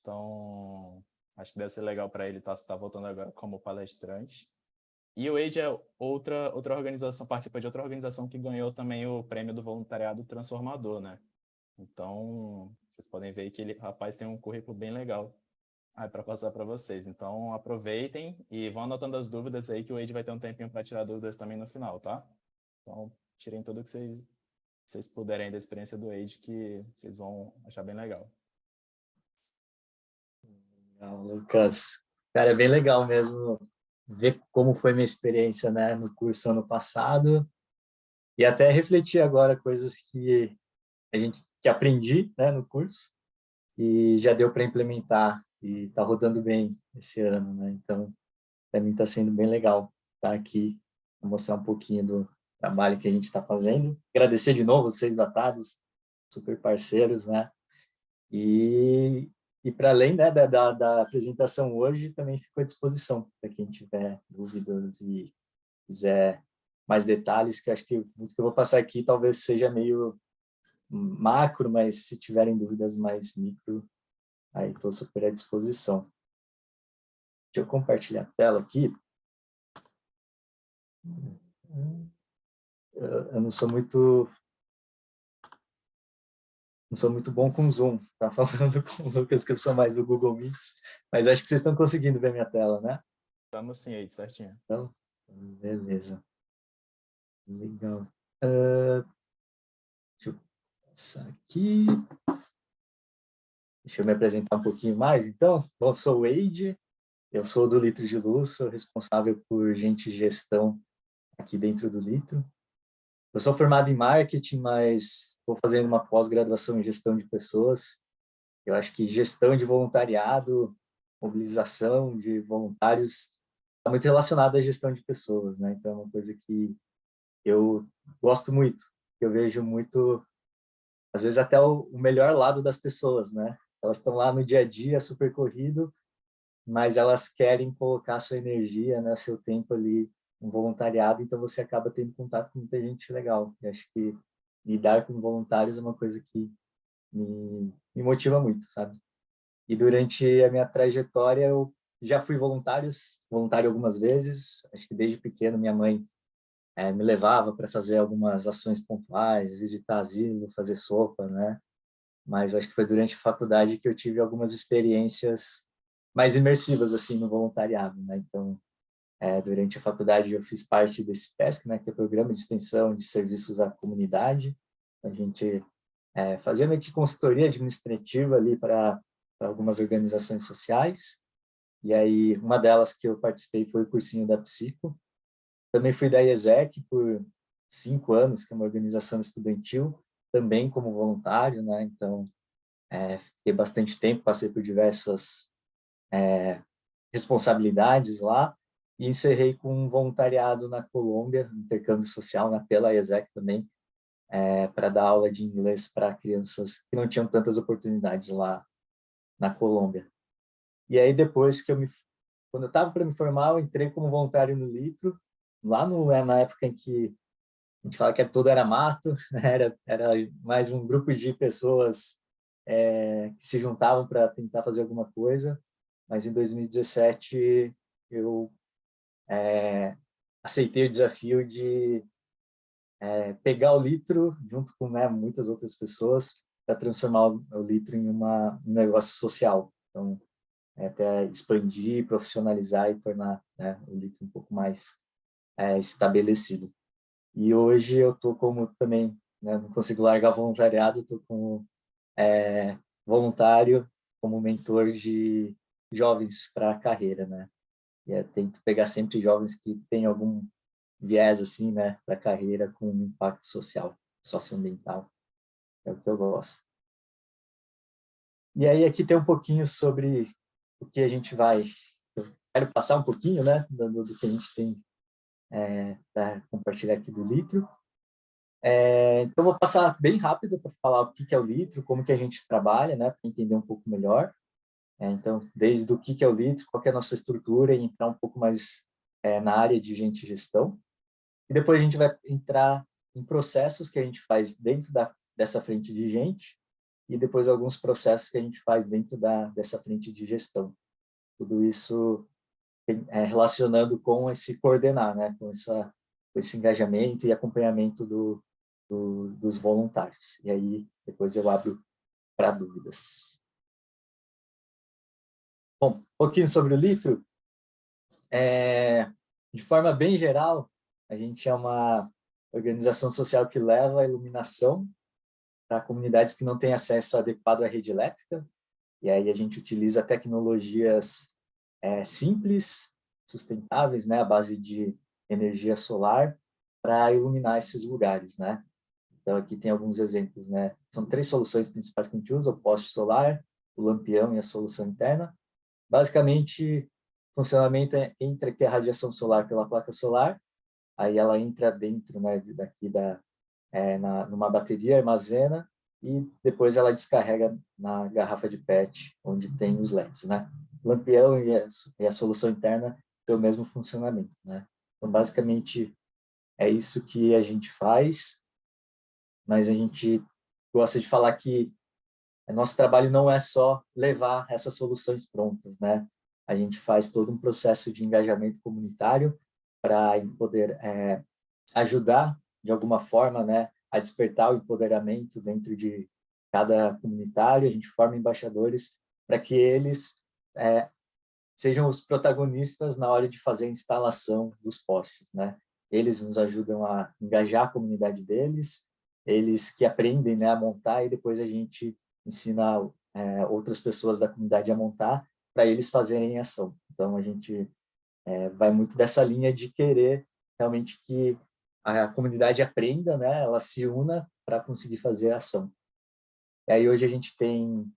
Então, acho que deve ser legal para ele estar voltando agora como palestrante. E o Eide é outra organização, participa de outra organização que ganhou também o prêmio do voluntariado transformador, né? Então, vocês podem ver que ele, rapaz, tem um currículo bem legal para passar para vocês. Então, aproveitem e vão anotando as dúvidas aí, que o Eide vai ter um tempinho para tirar dúvidas também no final, tá? Então, tirem tudo que vocês puderem da experiência do Eide, que vocês vão achar bem legal. Legal, Lucas. Cara, é bem legal mesmo ver como foi minha experiência, né, no curso ano passado e até refletir agora coisas que que aprendi, né, no curso e já deu para implementar e está rodando bem esse ano, né? Então, para mim está sendo bem legal estar aqui para mostrar um pouquinho do trabalho que a gente está fazendo. Agradecer de novo vocês datados, super parceiros, né? E para além, né, da apresentação hoje, também fico à disposição para quem tiver dúvidas e quiser mais detalhes, que acho que o que eu vou passar aqui talvez seja meio macro, mas se tiverem dúvidas mais micro, aí estou super à disposição. Deixa eu compartilhar a tela aqui. Eu não sou muito bom com Zoom, tá falando com o Lucas que eu sou mais do Google Meets, mas acho que vocês estão conseguindo ver minha tela, né? Estamos sim, Eide, certinho. Então, beleza. Legal. Deixa eu passar aqui. Deixa eu me apresentar um pouquinho mais, então. Bom, sou o Wade, eu sou do Litro de Luz, sou responsável por gente e gestão aqui dentro do Litro. Eu sou formado em marketing, mas estou fazendo uma pós-graduação em gestão de pessoas. Eu acho que gestão de voluntariado, mobilização de voluntários, está muito relacionado à gestão de pessoas, né? Então, é uma coisa que eu gosto muito, eu vejo muito, às vezes até o melhor lado das pessoas, né? Elas estão lá no dia a dia, super corrido, mas elas querem colocar sua energia, né, seu tempo ali no voluntariado, então você acaba tendo contato com muita gente legal. Eu acho que lidar com voluntários é uma coisa que me motiva muito, sabe? E durante a minha trajetória eu já fui voluntário algumas vezes, acho que desde pequeno minha mãe me levava para fazer algumas ações pontuais, visitar asilo, fazer sopa, né? Mas acho que foi durante a faculdade que eu tive algumas experiências mais imersivas, assim, no voluntariado, né? Então, durante a faculdade eu fiz parte desse PESC, né? Que é o Programa de Extensão de Serviços à Comunidade. A gente fazia meio que consultoria administrativa ali para algumas organizações sociais. E aí, uma delas que eu participei foi o cursinho da Psico. Também fui da IESEC por 5 anos, que é uma organização estudantil, também como voluntário, né? Então, fiquei bastante tempo, passei por diversas responsabilidades lá, e encerrei com um voluntariado na Colômbia, intercâmbio social, pela IESEC também, para dar aula de inglês para crianças que não tinham tantas oportunidades lá na Colômbia. E aí, depois que quando eu estava para me formar, eu entrei como voluntário no Litro, lá na época em que a gente fala que tudo era mato, era mais um grupo de pessoas que se juntavam para tentar fazer alguma coisa, mas em 2017 eu aceitei o desafio de pegar o Litro, junto com, né, muitas outras pessoas, para transformar o Litro em um negócio social. Então, até expandir, profissionalizar e tornar, né, o Litro um pouco mais estabelecido. E hoje eu estou como também, né, não consigo largar voluntariado, estou como voluntário, como mentor de jovens para a carreira, né? E tento pegar sempre jovens que têm algum viés assim, né, para a carreira com impacto social, socioambiental. É o que eu gosto. E aí aqui tem um pouquinho sobre o que a gente vai... Eu quero passar um pouquinho, né, do que a gente tem para compartilhar aqui do Litro. Então, eu vou passar bem rápido para falar o que é o Litro, como que a gente trabalha, né, para entender um pouco melhor. Então, desde o que é o Litro, qual que é a nossa estrutura, e entrar um pouco mais na área de gente e gestão. E depois a gente vai entrar em processos que a gente faz dentro dessa frente de gente, e depois alguns processos que a gente faz dentro dessa frente de gestão. Tudo isso relacionando com esse coordenar, né, com esse engajamento e acompanhamento dos voluntários. E aí, depois eu abro para dúvidas. Bom, um pouquinho sobre o Litro. De forma bem geral, a gente é uma organização social que leva a iluminação para comunidades que não têm acesso adequado à rede elétrica. E aí a gente utiliza tecnologias simples, sustentáveis, né, à base de energia solar, para iluminar esses lugares, né? Então, aqui tem alguns exemplos, né? São 3 soluções principais que a gente usa: o poste solar, o lampião e a solução interna. Basicamente, o funcionamento entra aqui a radiação solar pela placa solar, aí ela entra dentro, né, daqui numa bateria, armazena, e depois ela descarrega na garrafa de PET, onde tem os LEDs, né? O lampião e a solução interna tem o mesmo funcionamento, né? Então, basicamente, é isso que a gente faz, mas a gente gosta de falar que nosso trabalho não é só levar essas soluções prontas, né? A gente faz todo um processo de engajamento comunitário para poder ajudar, de alguma forma, né, a despertar o empoderamento dentro de cada comunitário. A gente forma embaixadores para que eles sejam os protagonistas na hora de fazer a instalação dos postes, né? Eles nos ajudam a engajar a comunidade deles, eles que aprendem, né, a montar, e depois a gente ensina outras pessoas da comunidade a montar para eles fazerem ação. Então, a gente vai muito dessa linha de querer realmente que a comunidade aprenda, né, ela se una para conseguir fazer a ação. E aí hoje a gente tem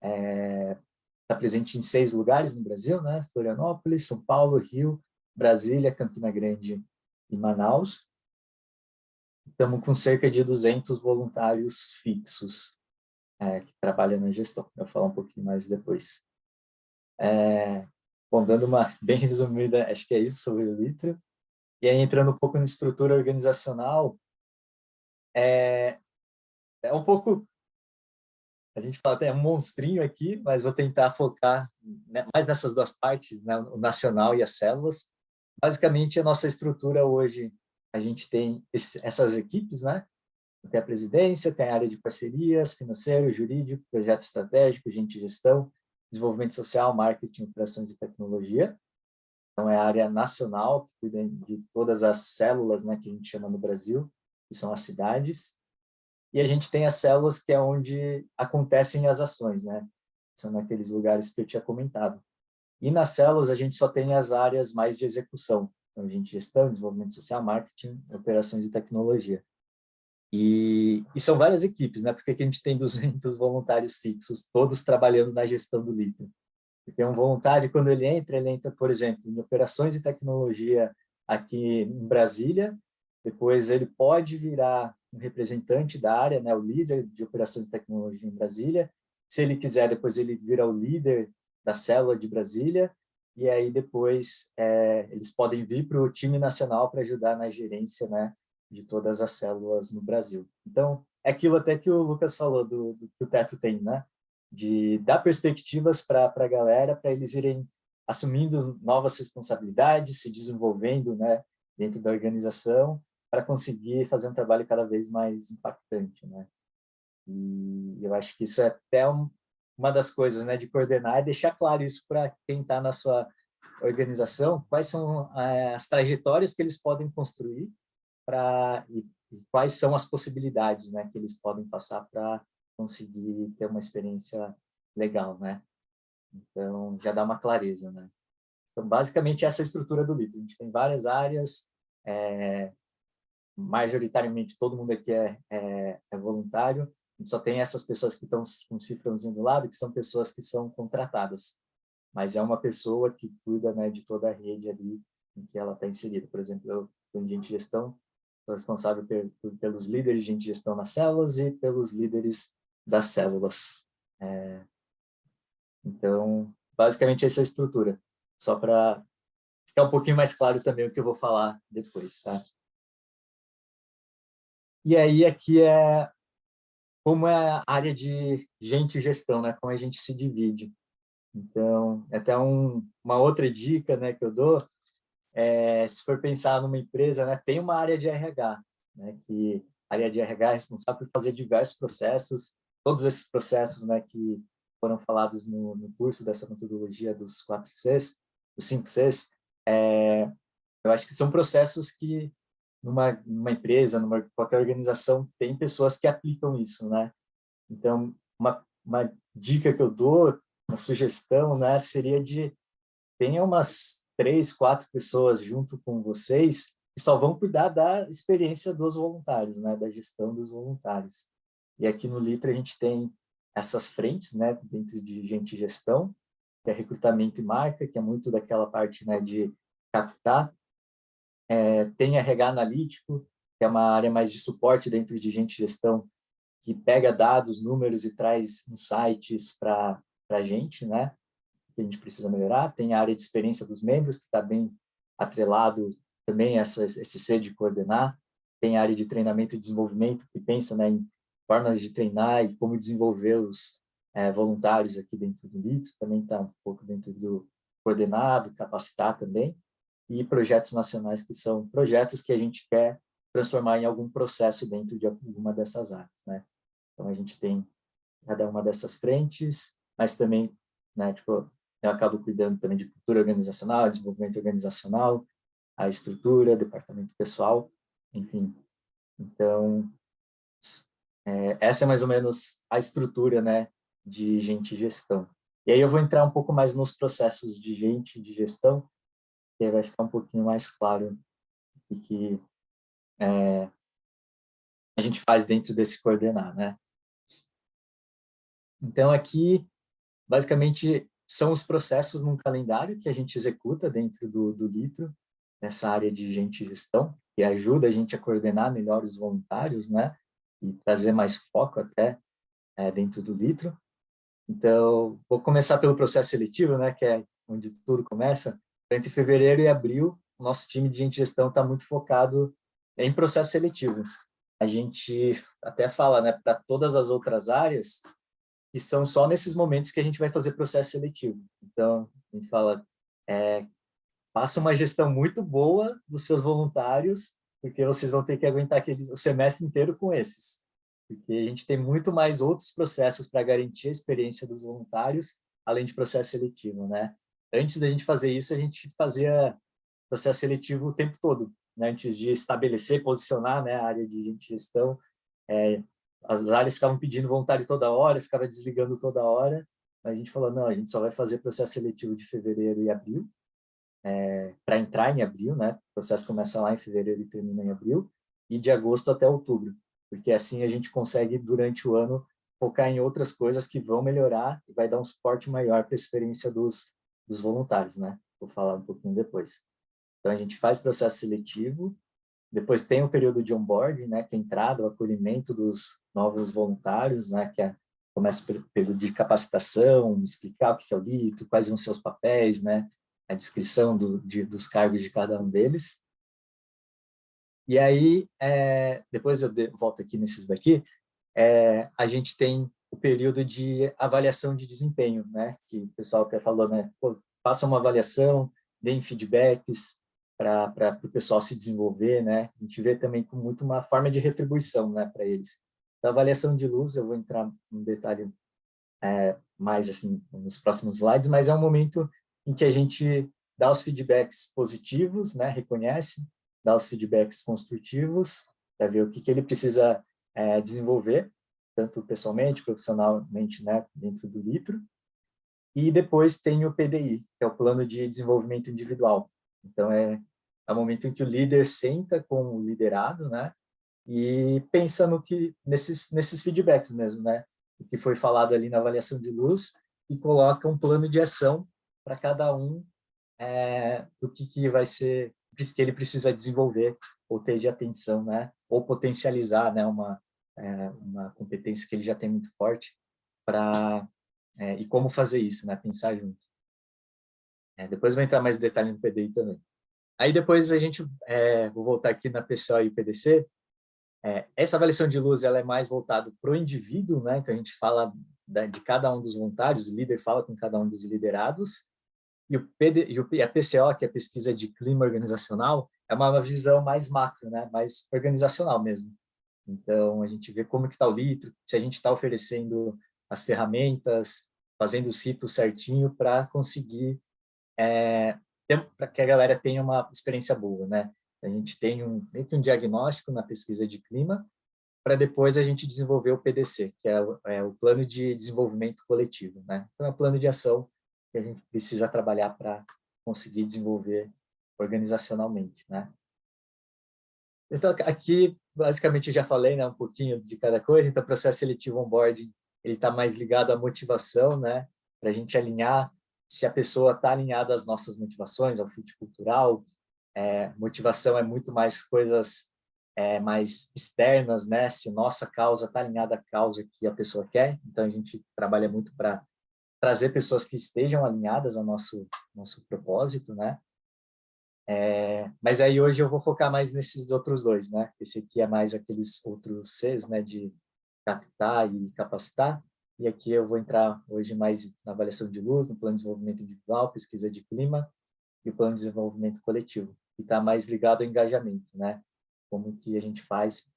está presente em 6 lugares no Brasil, né? Florianópolis, São Paulo, Rio, Brasília, Campina Grande e Manaus. Estamos com cerca de 200 voluntários fixos que trabalham na gestão. Eu vou falar um pouquinho mais depois. Bom, dando uma bem resumida, acho que é isso sobre o Litro. E aí, entrando um pouco na estrutura organizacional, é um pouco... A gente fala até um monstrinho aqui, mas vou tentar focar, né, mais nessas 2 partes, né, o nacional e as células. Basicamente, a nossa estrutura hoje, a gente tem essas equipes, né? Tem a presidência, tem a área de parcerias, financeiro, jurídico, projeto estratégico, gente de gestão, desenvolvimento social, marketing, operações e tecnologia. Então, é a área nacional, que cuida de todas as células, né, que a gente chama no Brasil, que são as cidades. E a gente tem as células, que é onde acontecem as ações, né? São naqueles lugares que eu tinha comentado. E nas células a gente só tem as áreas mais de execução. Então, a gente gestão, desenvolvimento social, marketing, operações e tecnologia. E são várias equipes, né? Porque a gente tem 200 voluntários fixos, todos trabalhando na gestão do Litro. Porque um voluntário, quando ele entra, por exemplo, em operações e tecnologia aqui em Brasília. Depois ele pode virar um representante da área, né, o líder de operações e tecnologia em Brasília. Se ele quiser, depois ele vira o líder da célula de Brasília. E aí depois eles podem vir para o time nacional para ajudar na gerência, né, de todas as células no Brasil. Então, é aquilo até que o Lucas falou do que o Teto tem, né? De dar perspectivas para a galera, para eles irem assumindo novas responsabilidades, se desenvolvendo, né, dentro da organização, para conseguir fazer um trabalho cada vez mais impactante, né? E eu acho que isso é até uma das coisas, né, de coordenar, é deixar claro isso para quem está na sua organização, quais são as trajetórias que eles podem construir e quais são as possibilidades, né, que eles podem passar para conseguir ter uma experiência legal, né? Então, já dá uma clareza, né? Então, basicamente, essa é a estrutura do Litro. A gente tem várias áreas, majoritariamente todo mundo aqui é voluntário, a gente só tem essas pessoas que estão com o cifrãozinho do lado, que são pessoas que são contratadas, mas é uma pessoa que cuida, né, de toda a rede ali em que ela está inserida. Por exemplo, eu sou agente de gestão, sou responsável pelos líderes de gestão nas células e pelos líderes das células. Então, basicamente, essa é a estrutura. Só para ficar um pouquinho mais claro também o que eu vou falar depois, tá? E aí, aqui é como é a área de gente e gestão, né? Como a gente se divide. Então, até uma outra dica, né, que eu dou, se for pensar numa empresa, né, tem uma área de RH, né, que a área de RH é responsável por fazer diversos processos, todos esses processos, né, que foram falados no curso dessa metodologia dos 4 Cs, dos 5 Cs, eu acho que são processos que numa empresa, qualquer organização, tem pessoas que aplicam isso, né? Então, uma dica que eu dou, uma sugestão, né, seria de tenha umas 3, 4 pessoas junto com vocês que só vão cuidar da experiência dos voluntários, né, da gestão dos voluntários. E aqui no Litro a gente tem essas frentes, né, dentro de gente e gestão, que é recrutamento e marca, que é muito daquela parte, né, de captar. Tem RH analítico, que é uma área mais de suporte dentro de gente e gestão, que pega dados, números e traz insights para a gente, né, que a gente precisa melhorar. Tem a área de experiência dos membros, que está bem atrelado também a esse ser de coordenar. Tem a área de treinamento e desenvolvimento, que pensa, né, em formas de treinar e como desenvolver os voluntários aqui dentro do Litro. Também está um pouco dentro do coordenado, capacitar também. E projetos nacionais, que são projetos que a gente quer transformar em algum processo dentro de alguma dessas áreas, né? Então, a gente tem cada uma dessas frentes, mas também, né, tipo, eu acabo cuidando também de cultura organizacional, desenvolvimento organizacional, a estrutura, departamento pessoal, enfim. Então, essa é mais ou menos a estrutura, né, de gente e gestão. E aí eu vou entrar um pouco mais nos processos de gente e de gestão, que aí vai ficar um pouquinho mais claro o que a gente faz dentro desse coordenar, né? Então, aqui, basicamente, são os processos num calendário que a gente executa dentro do Litro, nessa área de gente e gestão, que ajuda a gente a coordenar melhor os voluntários, né? E trazer mais foco até dentro do Litro. Então, vou começar pelo processo seletivo, né? Que é onde tudo começa. Entre fevereiro e abril, o nosso time de gente e gestão está muito focado em processo seletivo. A gente até fala, né, para todas as outras áreas, que são só nesses momentos que a gente vai fazer processo seletivo. Então, a gente fala, faça uma gestão muito boa dos seus voluntários, porque vocês vão ter que aguentar o semestre inteiro com esses. Porque a gente tem muito mais outros processos para garantir a experiência dos voluntários, além de processo seletivo, né? Antes da gente fazer isso, a gente fazia processo seletivo o tempo todo, né? Antes de estabelecer, posicionar, né, a área de gente e gestão, as áreas ficavam pedindo voluntário toda hora, ficava desligando toda hora. A gente falou, não, a gente só vai fazer processo seletivo de fevereiro e abril, para entrar em abril, né? O processo começa lá em fevereiro e termina em abril, e de agosto até outubro, porque assim a gente consegue, durante o ano, focar em outras coisas que vão melhorar e vai dar um suporte maior para a experiência dos voluntários, né? Vou falar um pouquinho depois. Então, a gente faz processo seletivo, depois tem o período de onboarding, né, que é a entrada, o acolhimento dos novos voluntários, né, que começa pelo período de capacitação, explicar o que é o Litro, quais são os seus papéis, né, a descrição dos cargos de cada um deles. E aí, depois eu volto aqui nesses daqui, a gente tem o período de avaliação de desempenho, né? Que o pessoal até falou, né? Pô, faça uma avaliação, deem feedbacks para o pessoal se desenvolver, né? A gente vê também com muito uma forma de retribuição, né, para eles. A avaliação de luz, eu vou entrar em detalhe mais assim nos próximos slides, mas é um momento em que a gente dá os feedbacks positivos, né? Reconhece, dá os feedbacks construtivos, para ver o que ele precisa desenvolver, tanto pessoalmente, profissionalmente, né, dentro do Litro. E depois tem o PDI, que é o Plano de Desenvolvimento Individual. Então, é o momento em que o líder senta com o liderado, né, e pensa nesses feedbacks mesmo, né, o que foi falado ali na avaliação de luz, e coloca um plano de ação para cada um do que vai ser, que ele precisa desenvolver ou ter de atenção, né, ou potencializar, né, uma competência que ele já tem muito forte e como fazer isso, né, pensar junto. Depois vou entrar mais em detalhe no PDI também. Aí depois a gente, vou voltar aqui na PCO e PDC. Essa avaliação de luz ela é mais voltada para o indivíduo, né? Então a gente fala de cada um dos voluntários, o líder fala com cada um dos liderados, e a PCO, que é a pesquisa de clima organizacional, é uma visão mais macro, né? Mais organizacional mesmo. Então a gente vê como que está o Litro, se a gente está oferecendo as ferramentas, fazendo o ciclo certinho para conseguir para que a galera tenha uma experiência boa, né? A gente tem meio que um diagnóstico na pesquisa de clima, para depois a gente desenvolver o PDC, que é o Plano de Desenvolvimento Coletivo, né? Então, é um plano de ação que a gente precisa trabalhar para conseguir desenvolver organizacionalmente, né? Então, aqui, basicamente, eu já falei, né, um pouquinho de cada coisa. Então, o processo seletivo onboarding, ele está mais ligado à motivação, né? Para a gente alinhar se a pessoa está alinhada às nossas motivações, ao fit cultural. Motivação é muito mais coisas mais externas, né? Se nossa causa está alinhada à causa que a pessoa quer. Então, a gente trabalha muito para trazer pessoas que estejam alinhadas ao nosso propósito, né? Mas aí hoje eu vou focar mais nesses outros dois, né? Esse aqui é mais aqueles outros Cs, né? De captar e capacitar. E aqui eu vou entrar hoje mais na avaliação de luz, no plano de desenvolvimento individual, pesquisa de clima e o plano de desenvolvimento coletivo, que está mais ligado ao engajamento, né? Como que a gente faz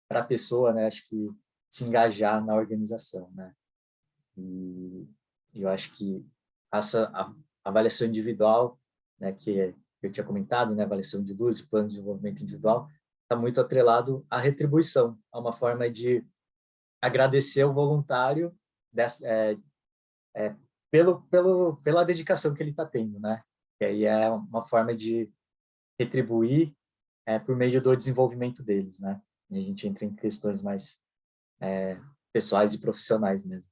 para a pessoa, né? Acho que se engajar na organização, né? E eu acho que essa avaliação individual, né? Que eu tinha comentado, né? Avaliação de luz, plano de desenvolvimento individual, está muito atrelado à retribuição, a uma forma de agradecer o voluntário pela dedicação que ele está tendo, né? E aí é uma forma de retribuir por meio do desenvolvimento deles, né? E a gente entra em questões mais pessoais e profissionais mesmo.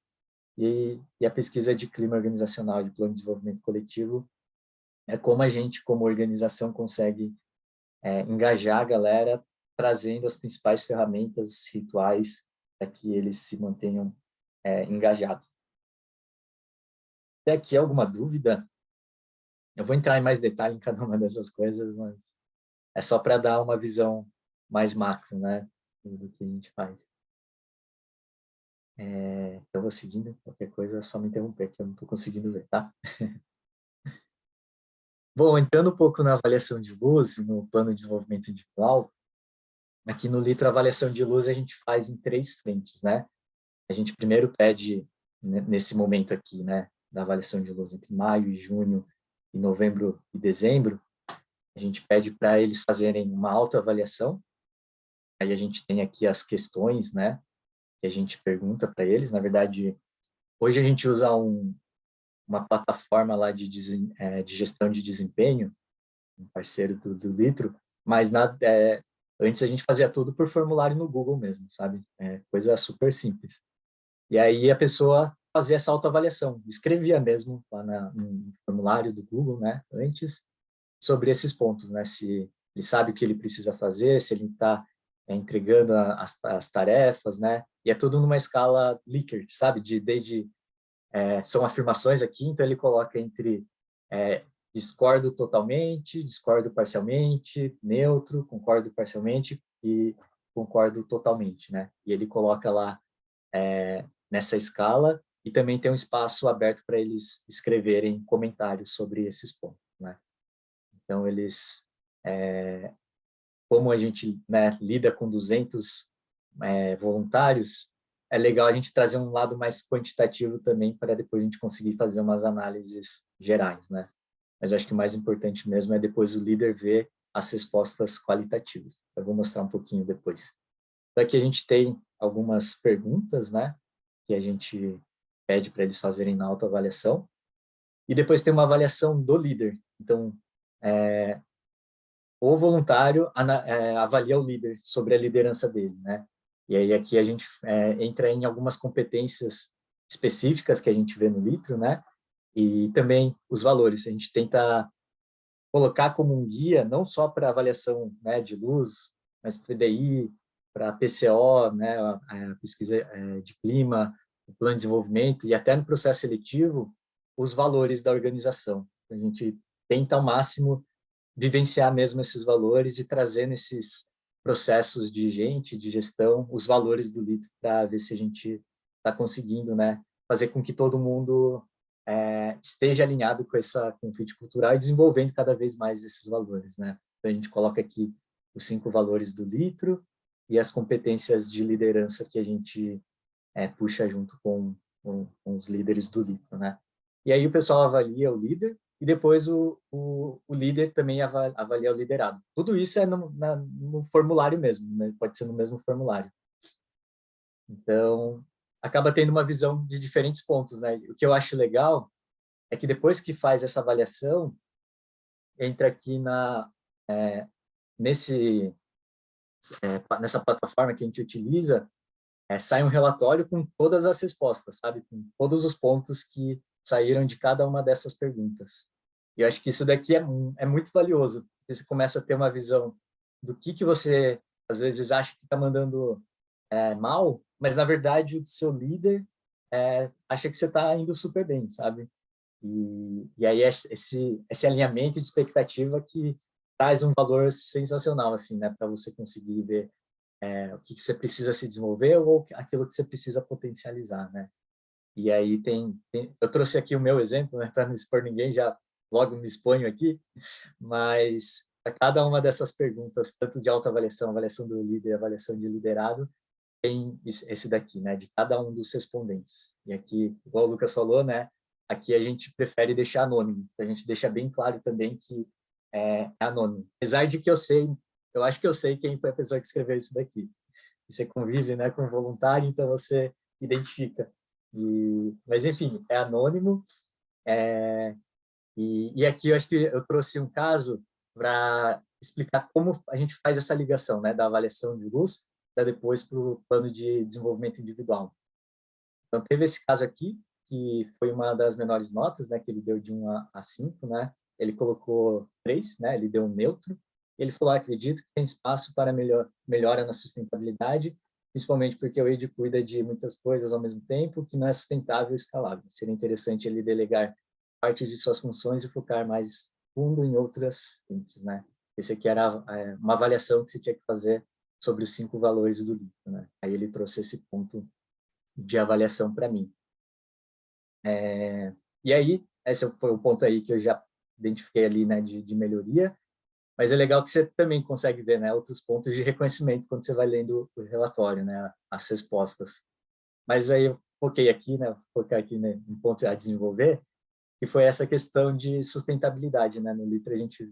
E a pesquisa de clima organizacional e de plano de desenvolvimento coletivo é como a gente, como organização, consegue engajar a galera trazendo as principais ferramentas, rituais, para que eles se mantenham engajados. Até aqui alguma dúvida? Eu vou entrar em mais detalhe em cada uma dessas coisas, mas é só para dar uma visão mais macro, né, do que a gente faz. Eu vou seguindo, qualquer coisa é só me interromper, que eu não estou conseguindo ver, tá? Bom, entrando um pouco na avaliação de luz, no plano de desenvolvimento individual, aqui no Litro, a avaliação de luz a gente faz em 3 frentes, né? A gente primeiro pede, nesse momento aqui, né, da avaliação de luz entre maio e junho, e novembro e dezembro, a gente pede para eles fazerem uma autoavaliação. Aí a gente tem aqui as questões, né, que a gente pergunta para eles. Na verdade, hoje a gente usa uma plataforma lá de gestão de desempenho, um parceiro do Litro, mas antes a gente fazia tudo por formulário no Google mesmo, sabe? Coisa super simples. E aí a pessoa fazia essa autoavaliação, escrevia mesmo lá no formulário do Google, né, antes, sobre esses pontos, né, se ele sabe o que ele precisa fazer, se ele está entregando as tarefas, né, e é tudo numa escala Likert, sabe, são afirmações aqui, então ele coloca entre discordo totalmente, discordo parcialmente, neutro, concordo parcialmente e concordo totalmente, né, e ele coloca lá nessa escala, e também tem um espaço aberto para eles escreverem comentários sobre esses pontos, né? Então, eles, como a gente, né, lida com 200 voluntários, é legal a gente trazer um lado mais quantitativo também, para depois a gente conseguir fazer umas análises gerais, né? Mas acho que o mais importante mesmo é depois o líder ver as respostas qualitativas. Eu vou mostrar um pouquinho depois. Então, aqui a gente tem algumas perguntas, né, que a gente pede para eles fazerem na autoavaliação. E depois tem uma avaliação do líder. Então, o voluntário avalia o líder sobre a liderança dele, né? E aí aqui a gente entra em algumas competências específicas que a gente vê no litro, né? E também os valores. A gente tenta colocar como um guia, não só para avaliação, né, de luz, mas para PDI, para PCO, né, a pesquisa de clima, o plano de desenvolvimento, e até no processo seletivo, os valores da organização. A gente tenta ao máximo vivenciar mesmo esses valores e trazer nesses processos de gente, de gestão, os valores do litro, para ver se a gente está conseguindo, né, fazer com que todo mundo esteja alinhado com o fit cultural e desenvolvendo cada vez mais esses valores, né? Então, a gente coloca aqui os 5 valores do litro e as competências de liderança que a gente puxa junto com os líderes do litro, né? E aí o pessoal avalia o líder e depois o líder também avalia o liderado. Tudo isso é no formulário mesmo, né? Pode ser no mesmo formulário. Então, acaba tendo uma visão de diferentes pontos, né? O que eu acho legal é que depois que faz essa avaliação, entra aqui nessa plataforma que a gente utiliza, sai um relatório com todas as respostas, sabe? Com todos os pontos que saíram de cada uma dessas perguntas. E eu acho que isso daqui é muito valioso, porque você começa a ter uma visão do que você, às vezes, acha que está mandando mal, mas, na verdade, o seu líder acha que você está indo super bem, sabe? E aí esse alinhamento de expectativa que traz um valor sensacional, assim, né? Para você conseguir ver o que você precisa se desenvolver ou aquilo que você precisa potencializar, né? E aí eu trouxe aqui o meu exemplo, né? Para não expor ninguém, já logo me exponho aqui, mas para cada uma dessas perguntas, tanto de autoavaliação, avaliação do líder, avaliação de liderado, tem esse daqui, né, de cada um dos respondentes. E aqui, igual o Lucas falou, né, aqui a gente prefere deixar anônimo. A gente deixa bem claro também que é anônimo. Apesar de que eu acho que eu sei quem foi a pessoa que escreveu isso daqui. Você convive, né, com o voluntário, então você identifica. Mas, enfim, é anônimo. E aqui eu acho que eu trouxe um caso para explicar como a gente faz essa ligação, né, da avaliação de luz para depois para o plano de desenvolvimento individual. Então, teve esse caso aqui, que foi uma das menores notas, né, que ele deu de 1 a 5, né? Ele colocou 3, né? Ele deu um neutro. Ele falou: acredito que tem espaço para melhora na sustentabilidade, principalmente porque o EID cuida de muitas coisas ao mesmo tempo, que não é sustentável e escalável. Seria interessante ele delegar parte de suas funções e focar mais fundo em outras frentes, né? Esse aqui era uma avaliação que você tinha que fazer sobre os 5 valores do livro, né? Aí ele trouxe esse ponto de avaliação para mim. E aí, esse foi o ponto aí que eu já identifiquei ali, né, de melhoria, mas é legal que você também consegue ver, né, outros pontos de reconhecimento quando você vai lendo o relatório, né, as respostas. Mas aí eu foquei aqui, né, focar aqui, né, um ponto a desenvolver, que foi essa questão de sustentabilidade, né? No LITRE a gente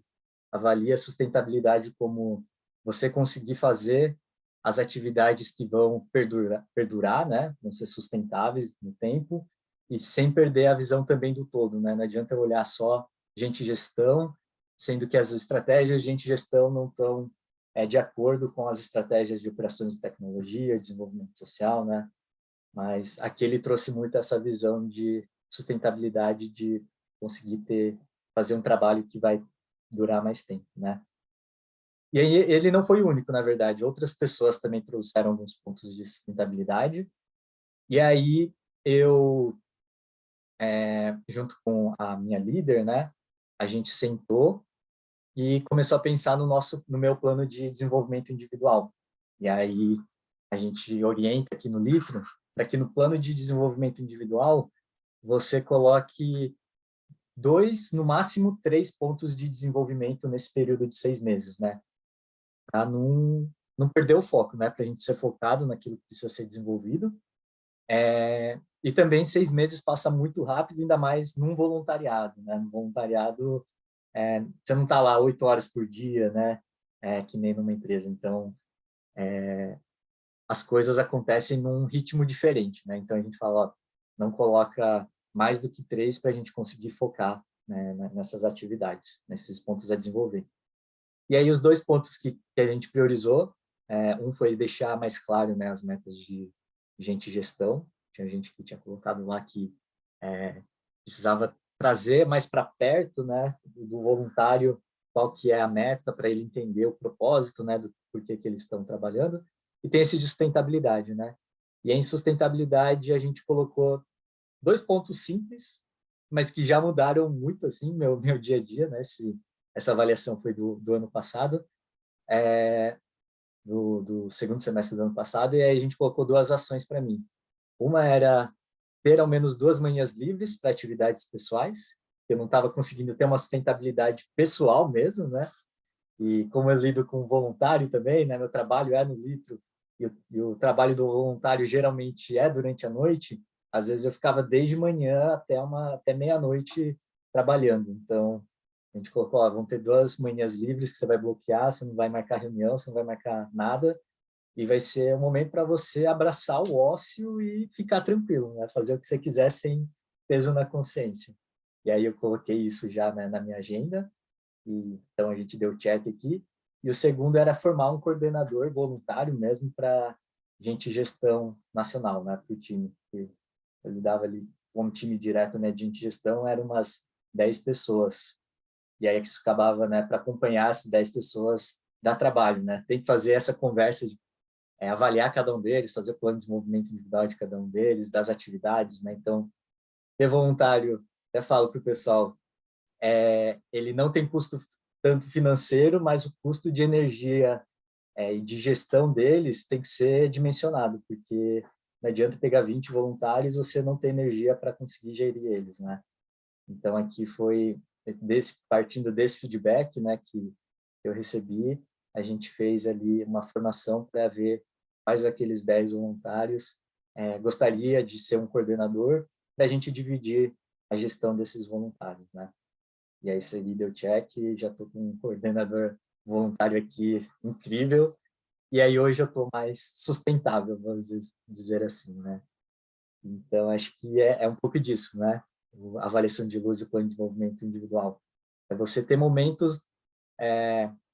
avalia a sustentabilidade como você conseguir fazer as atividades que vão perdurar, né? Vão ser sustentáveis no tempo e sem perder a visão também do todo, né? Não adianta eu olhar só gente gestão, sendo que as estratégias de gente gestão não estão de acordo com as estratégias de operações de tecnologia, desenvolvimento social, né? Mas aqui ele trouxe muito essa visão de sustentabilidade, de conseguir fazer um trabalho que vai durar mais tempo, né? E aí ele não foi o único, na verdade. Outras pessoas também trouxeram alguns pontos de sustentabilidade. E aí eu, junto com a minha líder, né, a gente sentou e começou a pensar no meu plano de desenvolvimento individual. E aí a gente orienta aqui no livro para que no plano de desenvolvimento individual você coloque 2, no máximo 3 pontos de desenvolvimento nesse período de 6 meses, né? Para não perder o foco, né? Para a gente ser focado naquilo que precisa ser desenvolvido. E também 6 meses passa muito rápido, ainda mais num voluntariado, né? No voluntariado, você não está lá 8 horas por dia, né? Que nem numa empresa. Então, as coisas acontecem num ritmo diferente, né? Então, a gente fala, ó, não coloca mais do que 3 para a gente conseguir focar, né, nessas atividades, nesses pontos a desenvolver. E aí, os 2 pontos que a gente priorizou, um foi deixar mais claro, né, as metas de gente e gestão. Tinha gente que tinha colocado lá que precisava trazer mais para perto, né, do voluntário qual que é a meta para ele entender o propósito, né, do porquê que eles estão trabalhando. E tem esse de sustentabilidade, né? E em sustentabilidade a gente colocou 2 pontos simples, mas que já mudaram muito assim meu dia a dia, né? Essa avaliação foi do ano passado, do segundo semestre do ano passado, e aí a gente colocou 2 ações para mim. Uma era ter ao menos 2 manhãs livres para atividades pessoais. Eu não estava conseguindo ter uma sustentabilidade pessoal mesmo, né? E como eu lido com voluntário também, né? Meu trabalho é no Litro, e o trabalho do voluntário geralmente é durante a noite. Às vezes eu ficava desde manhã até meia-noite trabalhando. Então, a gente colocou, ó, vão ter 2 manhãs livres que você vai bloquear, você não vai marcar reunião, você não vai marcar nada, e vai ser um momento para você abraçar o ócio e ficar tranquilo, né? Fazer o que você quiser sem peso na consciência. E aí eu coloquei isso já, né, na minha agenda, e então a gente deu check aqui. E o segundo era formar um coordenador voluntário mesmo para gente gestão nacional, né, para o time. Eu lidava ali com um time direto, né, de gente gestão, eram umas 10 pessoas. E aí isso acabava, né, para acompanhar essas 10 pessoas dá trabalho, né? Tem que fazer essa conversa de avaliar cada um deles, fazer o plano de desenvolvimento individual de cada um deles, das atividades, né? Então, ter voluntário, até falo para o pessoal, ele não tem custo tanto financeiro, mas o custo de energia e de gestão deles tem que ser dimensionado, porque não adianta pegar 20 voluntários, você não tem energia para conseguir gerir eles, né? Então, aqui foi partindo desse feedback, né, que eu recebi, a gente fez ali uma formação para ver quais daqueles 10 voluntários gostaria de ser um coordenador, para a gente dividir a gestão desses voluntários, né? E aí, segui, deu check, já estou com um coordenador voluntário aqui incrível, e aí hoje eu estou mais sustentável, vamos dizer assim, né? Então, acho que é um pouco disso, né? A avaliação de luz e o plano de desenvolvimento individual. É você ter momentos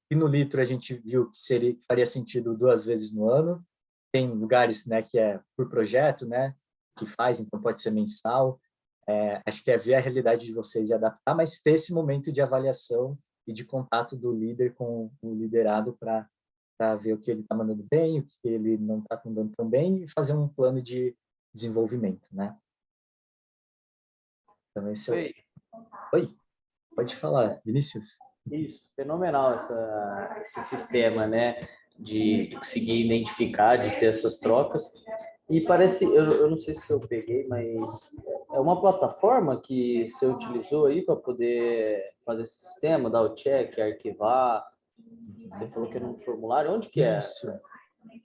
que no Litro a gente viu que faria sentido 2 vezes no ano. Tem lugares, né, que é por projeto, né, que faz, então pode ser mensal. Acho que é ver a realidade de vocês e adaptar, mas ter esse momento de avaliação e de contato do líder com o liderado para ver o que ele está mandando bem, o que ele não está mandando tão bem, e fazer um plano de desenvolvimento, né? Então, esse é Oi, Oi, pode falar, Vinícius. isso, fenomenal esse sistema, né, de conseguir identificar, de ter essas trocas. E parece, eu não sei se eu peguei, mas é uma plataforma que você utilizou aí para poder fazer esse sistema, dar o check, arquivar. Você falou que era um formulário, onde que é? Isso.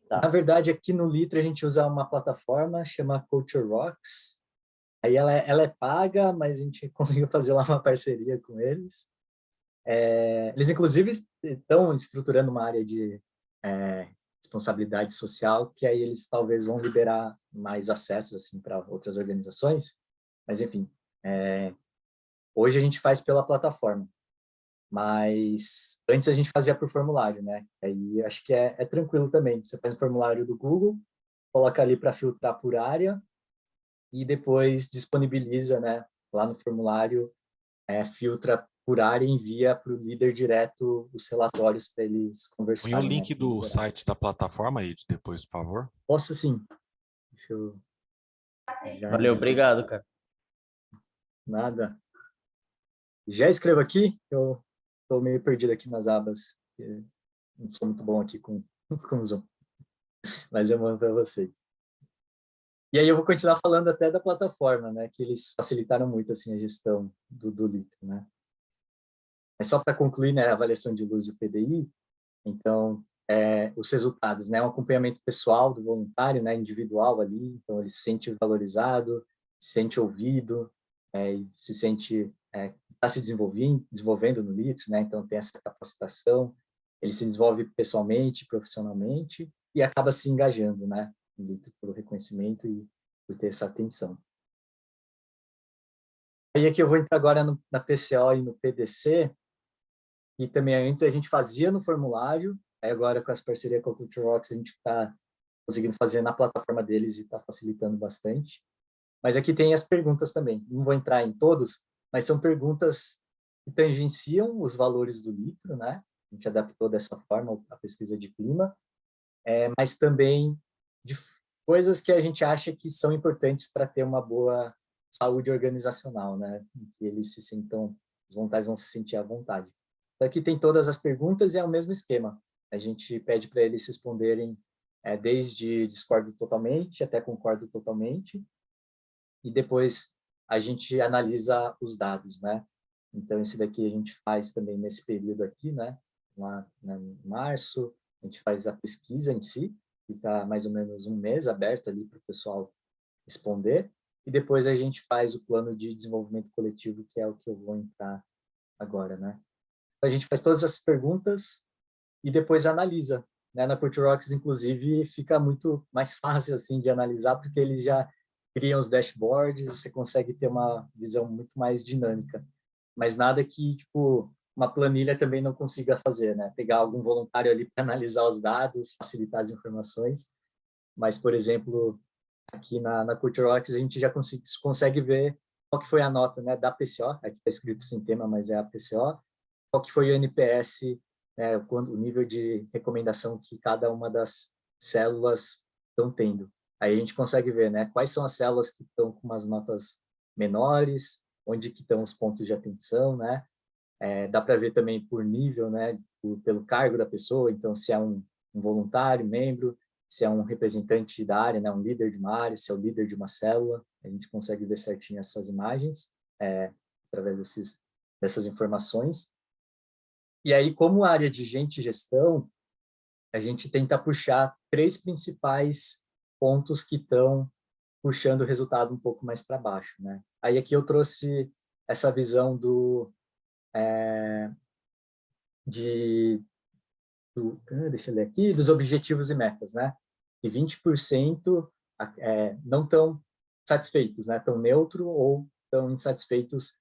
Tá. Na verdade, aqui no Litro a gente usa uma plataforma chamada Culture Rocks. Aí ela é paga, mas a gente conseguiu fazer lá uma parceria com eles. Eles, inclusive, estão estruturando uma área de responsabilidade social, que aí eles talvez vão liberar mais acessos assim, para outras organizações. Mas, enfim, hoje a gente faz pela plataforma. Mas antes a gente fazia por formulário, né? Aí acho que é tranquilo também. Você faz o formulário do Google, coloca ali para filtrar por área e depois disponibiliza, né? Lá no formulário, filtra por área e envia para o líder direto os relatórios para eles conversarem. Põe o link né, do site da plataforma aí depois, por favor. Posso sim. Deixa eu... Valeu, obrigado, cara. Nada. Já escrevo aqui, eu estou meio perdido aqui nas abas. Não sou muito bom aqui com o Zoom. Mas eu mando para vocês. E aí eu vou continuar falando até da plataforma, né, que eles facilitaram muito assim a gestão do litro, né. Mas só para concluir, né, a avaliação de luz do PDI, então, os resultados, né, um acompanhamento pessoal do voluntário, né, individual ali, então ele se sente valorizado, se sente ouvido, e se sente está se desenvolvendo no litro, né, então tem essa capacitação, ele se desenvolve pessoalmente, profissionalmente e acaba se engajando, né, no litro pelo reconhecimento e por ter essa atenção. Aí aqui eu vou entrar agora na PCO e no PDC, e também antes a gente fazia no formulário, aí agora com essa parceria com a Culture Rocks a gente está conseguindo fazer na plataforma deles e está facilitando bastante. Mas aqui tem as perguntas também, não vou entrar em todos, mas são perguntas que tangenciam os valores do litro, né? A gente adaptou dessa forma a pesquisa de clima, mas também de coisas que a gente acha que são importantes para ter uma boa saúde organizacional, né? Que eles se sintam, os voluntários vão se sentir à vontade. Então, aqui tem todas as perguntas e é o mesmo esquema. A gente pede para eles responderem desde discordo totalmente até concordo totalmente, e depois a gente analisa os dados, né? Então, esse daqui a gente faz também nesse período aqui, né? Lá em março, a gente faz a pesquisa em si, fica mais ou menos um mês aberto ali para o pessoal responder, e depois a gente faz o plano de desenvolvimento coletivo, que é o que eu vou entrar agora, né? Então, a gente faz todas essas perguntas e depois analisa, né? Na Culture Rocks, inclusive, fica muito mais fácil assim de analisar, porque eles já criam os dashboards, você consegue ter uma visão muito mais dinâmica. Mas nada que, tipo, uma planilha também não consiga fazer, né? Pegar algum voluntário ali para analisar os dados, facilitar as informações. Mas, por exemplo, aqui na Culture Rocks, a gente já consegue ver qual que foi a nota, né, da PCO, aqui está escrito sem tema, mas é a PCO, qual que foi o NPS, né, o nível de recomendação que cada uma das células estão tendo. Aí a gente consegue ver, né, quais são as células que estão com umas notas menores, onde que estão os pontos de atenção, né? Dá para ver também por nível, né, pelo cargo da pessoa, então se é um voluntário, membro, se é um representante da área, né, um líder de uma área, se é o líder de uma célula, a gente consegue ver certinho essas imagens, através dessas informações. E aí, como área de gente e gestão, a gente tenta puxar 3 principais pontos que estão puxando o resultado um pouco mais para baixo, né? Aí aqui eu trouxe essa visão deixa eu ler aqui, dos objetivos e metas, né? E 20% não estão satisfeitos, né? Estão neutro ou estão insatisfeitos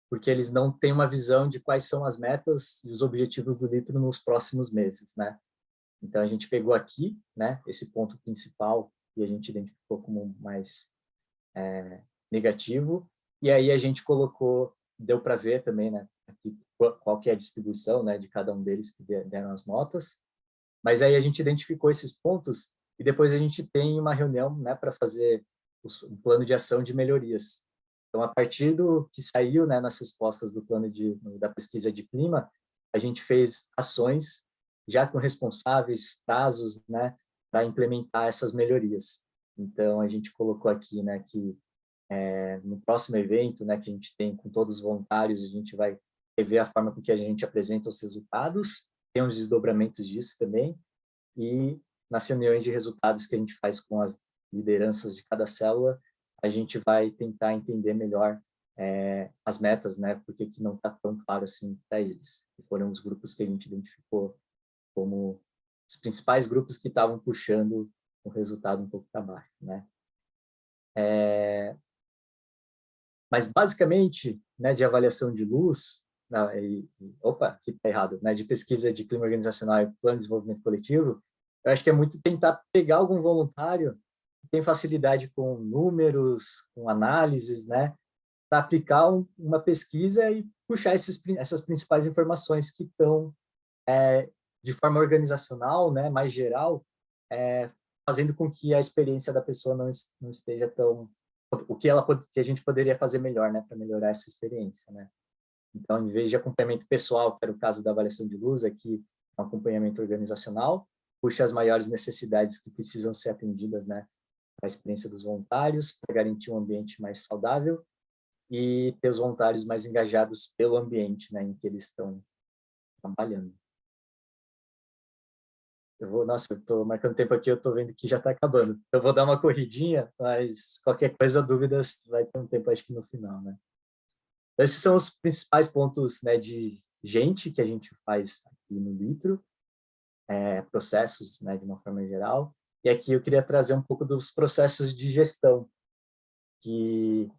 porque eles não têm uma visão de quais são as metas e os objetivos do litro nos próximos meses, né? Então, a gente pegou aqui, né, esse ponto principal que a gente identificou como mais negativo, e aí a gente colocou, deu para ver também, né, aqui, qual que é a distribuição, né, de cada um deles que deram as notas, mas aí a gente identificou esses pontos e depois a gente tem uma reunião, né, para fazer um plano de ação de melhorias. Então, a partir do que saiu, né, nas respostas do plano da pesquisa de clima, a gente fez ações já com responsáveis, prazos, né, para implementar essas melhorias. Então, a gente colocou aqui, né, que no próximo evento, né, que a gente tem com todos os voluntários, a gente vai rever a forma com que a gente apresenta os resultados, tem uns desdobramentos disso também, e nas reuniões de resultados que a gente faz com as lideranças de cada célula, a gente vai tentar entender melhor as metas, né, porque que não está tão claro assim para eles. E foram os grupos que a gente identificou como os principais grupos que estavam puxando o resultado um pouco para baixo, né. Mas, basicamente, né, de avaliação de luz, opa, aqui está errado, né, de pesquisa de clima organizacional e plano de desenvolvimento coletivo, eu acho que é muito tentar pegar algum voluntário que tem facilidade com números, com análises, né, para aplicar uma pesquisa e puxar essas principais informações que estão, de forma organizacional, né, mais geral, fazendo com que a experiência da pessoa não esteja tão... O que a gente poderia fazer melhor, né, para melhorar essa experiência, né? Então, em vez de acompanhamento pessoal, que era o caso da avaliação de luz, aqui é um acompanhamento organizacional, puxa as maiores necessidades que precisam ser atendidas, né, a experiência dos voluntários, para garantir um ambiente mais saudável e ter os voluntários mais engajados pelo ambiente, né, em que eles estão trabalhando. Nossa, eu estou marcando tempo aqui, eu estou vendo que já está acabando. Eu vou dar uma corridinha, mas qualquer coisa, dúvidas, vai ter um tempo, acho que no final, né? Esses são os principais pontos, né, de gente que a gente faz aqui no Litro, processos, né, de uma forma geral. E aqui eu queria trazer um pouco dos processos de gestão, que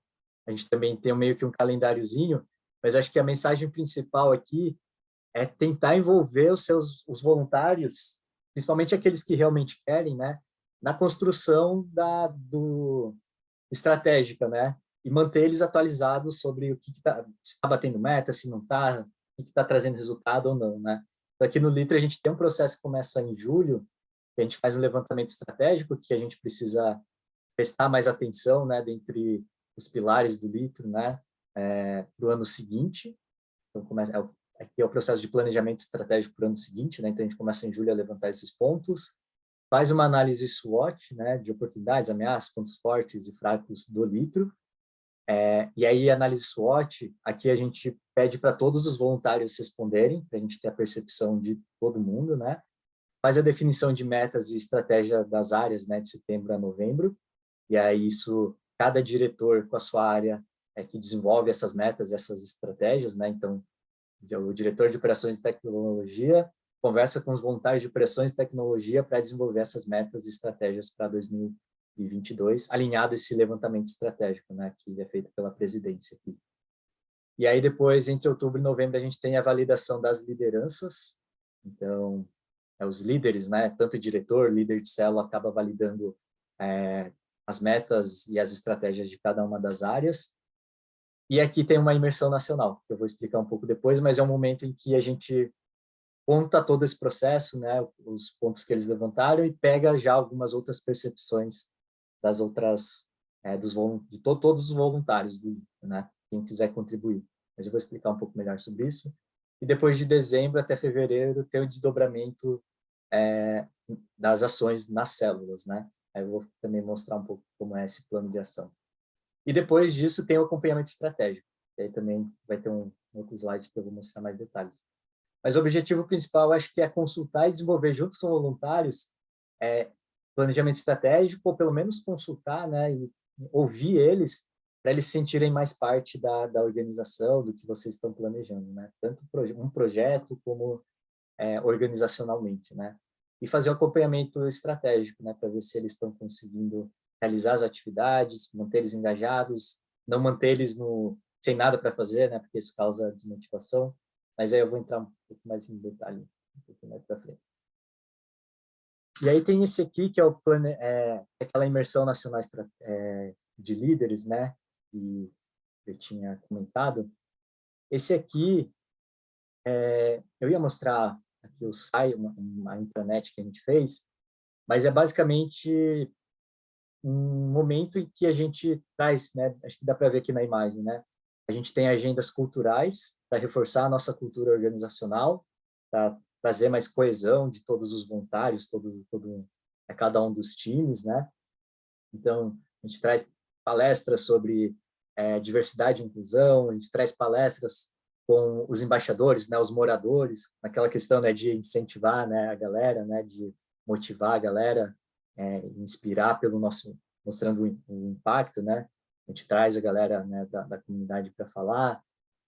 a gente também tem meio que um calendáriozinho, mas acho que a mensagem principal aqui é tentar envolver os voluntários, principalmente aqueles que realmente querem, né, na construção do estratégica, né, e manter eles atualizados sobre o que está, se está batendo meta, se não está, o que está trazendo resultado ou não, né. Então, aqui no Litro a gente tem um processo que começa em julho, que a gente faz um levantamento estratégico, que a gente precisa prestar mais atenção, né, dentre os pilares do Litro, né, para o ano seguinte. Então, aqui é o processo de planejamento estratégico para o ano seguinte, né, então a gente começa em julho a levantar esses pontos, faz uma análise SWOT, né, de oportunidades, ameaças, pontos fortes e fracos do Litro, e aí a análise SWOT, aqui a gente pede para todos os voluntários responderem, para a gente ter a percepção de todo mundo, né, faz a definição de metas e estratégia das áreas, né, de setembro a novembro, e aí isso, cada diretor com a sua área que desenvolve essas metas, essas estratégias, né, então o diretor de operações e tecnologia conversa com os voluntários de operações e tecnologia para desenvolver essas metas e estratégias para 2022, alinhado esse levantamento estratégico, né, que é feito pela presidência aqui. E aí depois, entre outubro e novembro, a gente tem a validação das lideranças, então, os líderes, né, tanto o diretor, líder de célula, acaba validando as metas e as estratégias de cada uma das áreas. E aqui tem uma imersão nacional, que eu vou explicar um pouco depois, mas é um momento em que a gente conta todo esse processo, né, os pontos que eles levantaram e pega já algumas outras percepções das outras, todos os voluntários, né, quem quiser contribuir. Mas eu vou explicar um pouco melhor sobre isso. E depois de dezembro até fevereiro tem o desdobramento das ações nas células, né? Aí eu vou também mostrar um pouco como é esse plano de ação. E depois disso tem o acompanhamento estratégico. E aí também vai ter um outro slide que eu vou mostrar mais detalhes. Mas o objetivo principal, acho que é consultar e desenvolver juntos com voluntários planejamento estratégico, ou pelo menos consultar, né, e ouvir eles, para eles se sentirem mais parte da organização, do que vocês estão planejando, né? Tanto um projeto como organizacionalmente, né? E fazer um acompanhamento estratégico, né, para ver se eles estão conseguindo realizar as atividades, manter eles engajados, não manter eles sem nada para fazer, né, porque isso causa desmotivação. Mas aí eu vou entrar um pouco mais em detalhe, um pouco mais para frente. E aí tem esse aqui, que é o plano, aquela imersão nacional de líderes, né, que eu tinha comentado. Esse aqui, eu ia mostrar aqui o site, uma intranet que a gente fez, mas é basicamente um momento em que a gente traz, né, acho que dá para ver aqui na imagem, né, a gente tem agendas culturais para reforçar a nossa cultura organizacional, para trazer mais coesão de todos os voluntários, cada um dos times, né? Então, a gente traz palestras sobre diversidade e inclusão, a gente traz palestras com os embaixadores, né, os moradores, naquela questão, né, de incentivar, né, a galera, né, de motivar a galera, inspirar pelo nosso, mostrando o impacto, né? A gente traz a galera, né, da comunidade para falar,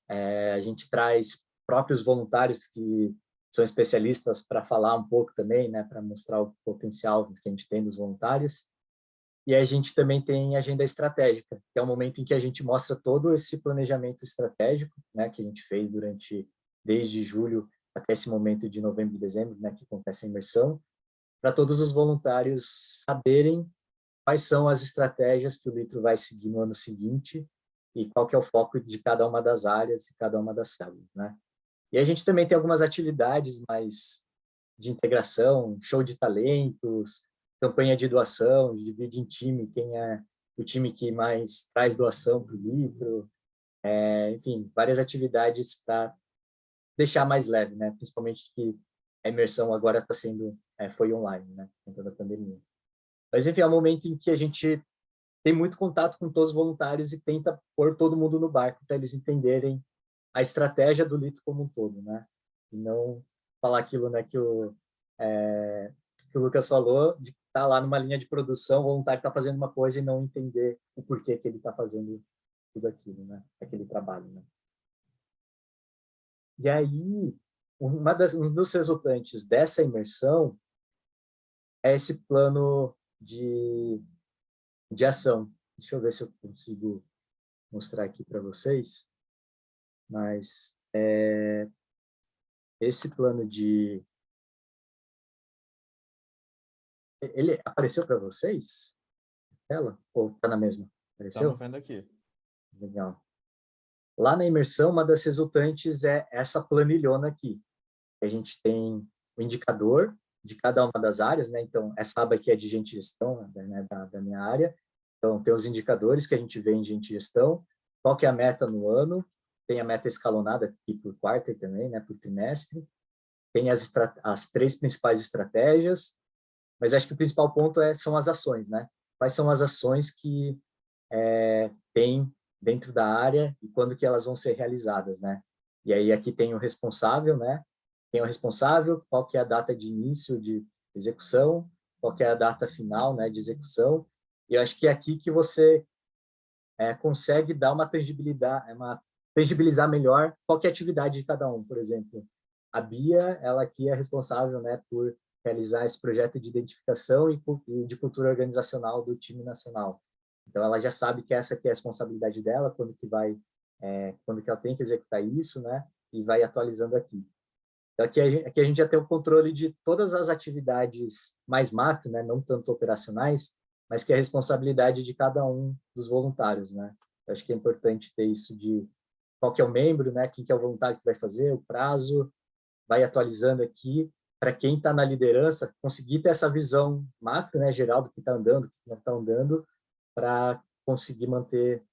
a gente traz próprios voluntários que são especialistas para falar um pouco também, né, para mostrar o potencial que a gente tem dos voluntários. E a gente também tem agenda estratégica, que é o momento em que a gente mostra todo esse planejamento estratégico, né, que a gente fez desde julho até esse momento de novembro e dezembro, né, que acontece a imersão, para todos os voluntários saberem quais são as estratégias que o Litro vai seguir no ano seguinte e qual que é o foco de cada uma das áreas e cada uma das células, né? E a gente também tem algumas atividades mais de integração, show de talentos, campanha de doação, divide em time quem é o time que mais traz doação para o Litro, enfim, várias atividades para deixar mais leve, né? Principalmente que a imersão agora foi online, né? Com toda a pandemia. Mas, enfim, é um momento em que a gente tem muito contato com todos os voluntários e tenta pôr todo mundo no barco para eles entenderem a estratégia do litro como um todo, né? E não falar aquilo, né, que o Lucas falou, de estar lá numa linha de produção, o voluntário está fazendo uma coisa e não entender o porquê que ele está fazendo tudo aquilo, né? Aquele trabalho, né? E aí, um dos resultantes dessa imersão é esse plano de ação. Deixa eu ver se eu consigo mostrar aqui para vocês. Mas esse plano de... Ele apareceu para vocês? Ela? Ou está na mesma? Apareceu? Estamos vendo aqui. Legal. Lá na imersão, uma das resultantes é essa planilhona aqui. A gente tem o indicador de cada uma das áreas, né? Então, essa aba aqui é de gente gestão, né, da minha área. Então, tem os indicadores que a gente vê em gente gestão, qual que é a meta no ano, tem a meta escalonada aqui por quarto também, né, por trimestre, tem as 3 principais estratégias, mas acho que o principal ponto são as ações, né? Quais são as ações que tem dentro da área e quando que elas vão ser realizadas, né? E aí aqui tem o responsável, né? Tem o responsável, qual que é a data de início de execução, qual que é a data final, né, de execução. E eu acho que é aqui que você consegue dar uma tangibilizar melhor qual que é a atividade de cada um. Por exemplo, a Bia, ela aqui é responsável, né, por realizar esse projeto de identificação e de cultura organizacional do time nacional. Então, ela já sabe que essa aqui é a responsabilidade dela, quando que ela tem que executar isso, né, e vai atualizando aqui. Então, aqui a gente já tem o controle de todas as atividades mais macro, né, não tanto operacionais, mas que é a responsabilidade de cada um dos voluntários, né. Eu acho que é importante ter isso de qual que é o membro, né, quem que é o voluntário que vai fazer, o prazo, vai atualizando aqui, para quem está na liderança, conseguir ter essa visão macro, né, geral do que está andando, do que não está andando, para conseguir manter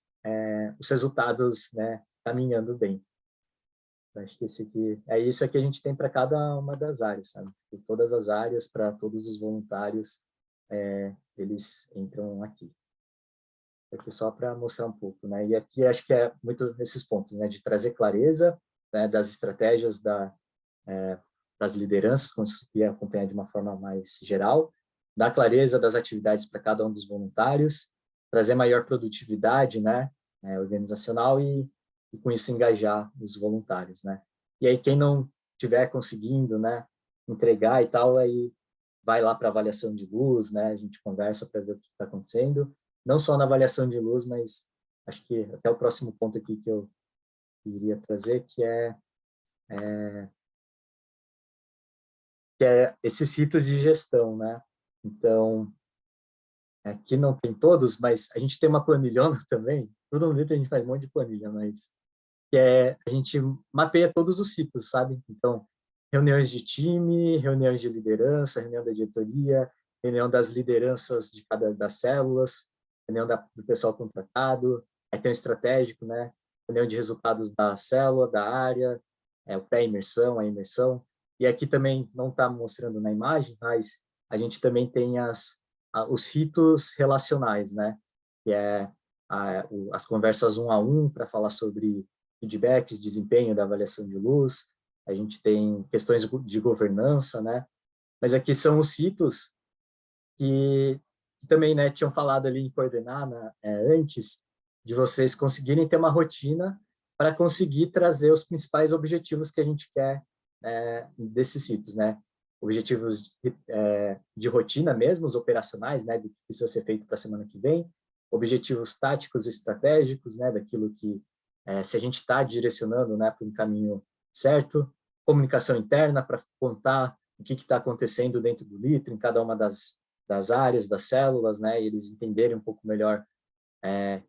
os resultados, né, caminhando bem. Acho que isso aqui a gente tem para cada uma das áreas, sabe? De todas as áreas, para todos os voluntários, eles entram aqui. Aqui só para mostrar um pouco, né? E aqui acho que é muito nesses pontos, né? De trazer clareza, né, das estratégias das lideranças, conseguir acompanhar de uma forma mais geral, dar clareza das atividades para cada um dos voluntários, trazer maior produtividade, né, organizacional e com isso engajar os voluntários, né. E aí quem não estiver conseguindo, né, entregar e tal, aí vai lá para avaliação de luz, né, a gente conversa para ver o que está acontecendo, não só na avaliação de luz, mas acho que até o próximo ponto aqui que eu iria trazer, que é esses ritos de gestão, né? Então, aqui não tem todos, mas a gente tem uma planilhona também. Todo no livro a gente faz um monte de planilha, mas a gente mapeia todos os ciclos, sabe? Então, reuniões de time, reuniões de liderança, reunião da diretoria, reunião das lideranças de cada das células, reunião do pessoal contratado, aí tem o estratégico, né? Reunião de resultados da célula, da área, o pré-imersão, a imersão. E aqui também não está mostrando na imagem, mas a gente também tem os ritos relacionais, né? Que as conversas 1 a 1 para falar sobre feedbacks, desempenho da avaliação de luz. A gente tem questões de governança, né? Mas aqui são os ritos que também, né, tinham falado ali em coordenar antes, de vocês conseguirem ter uma rotina para conseguir trazer os principais objetivos que a gente quer desses ritos, né? Objetivos de rotina mesmo, os operacionais, né, do que precisa ser feito para a semana que vem, objetivos táticos e estratégicos, né, daquilo que se a gente está direcionando, né, para um caminho certo, comunicação interna para contar o que está acontecendo dentro do litro, em cada uma das áreas, das células, né, e eles entenderem um pouco melhor,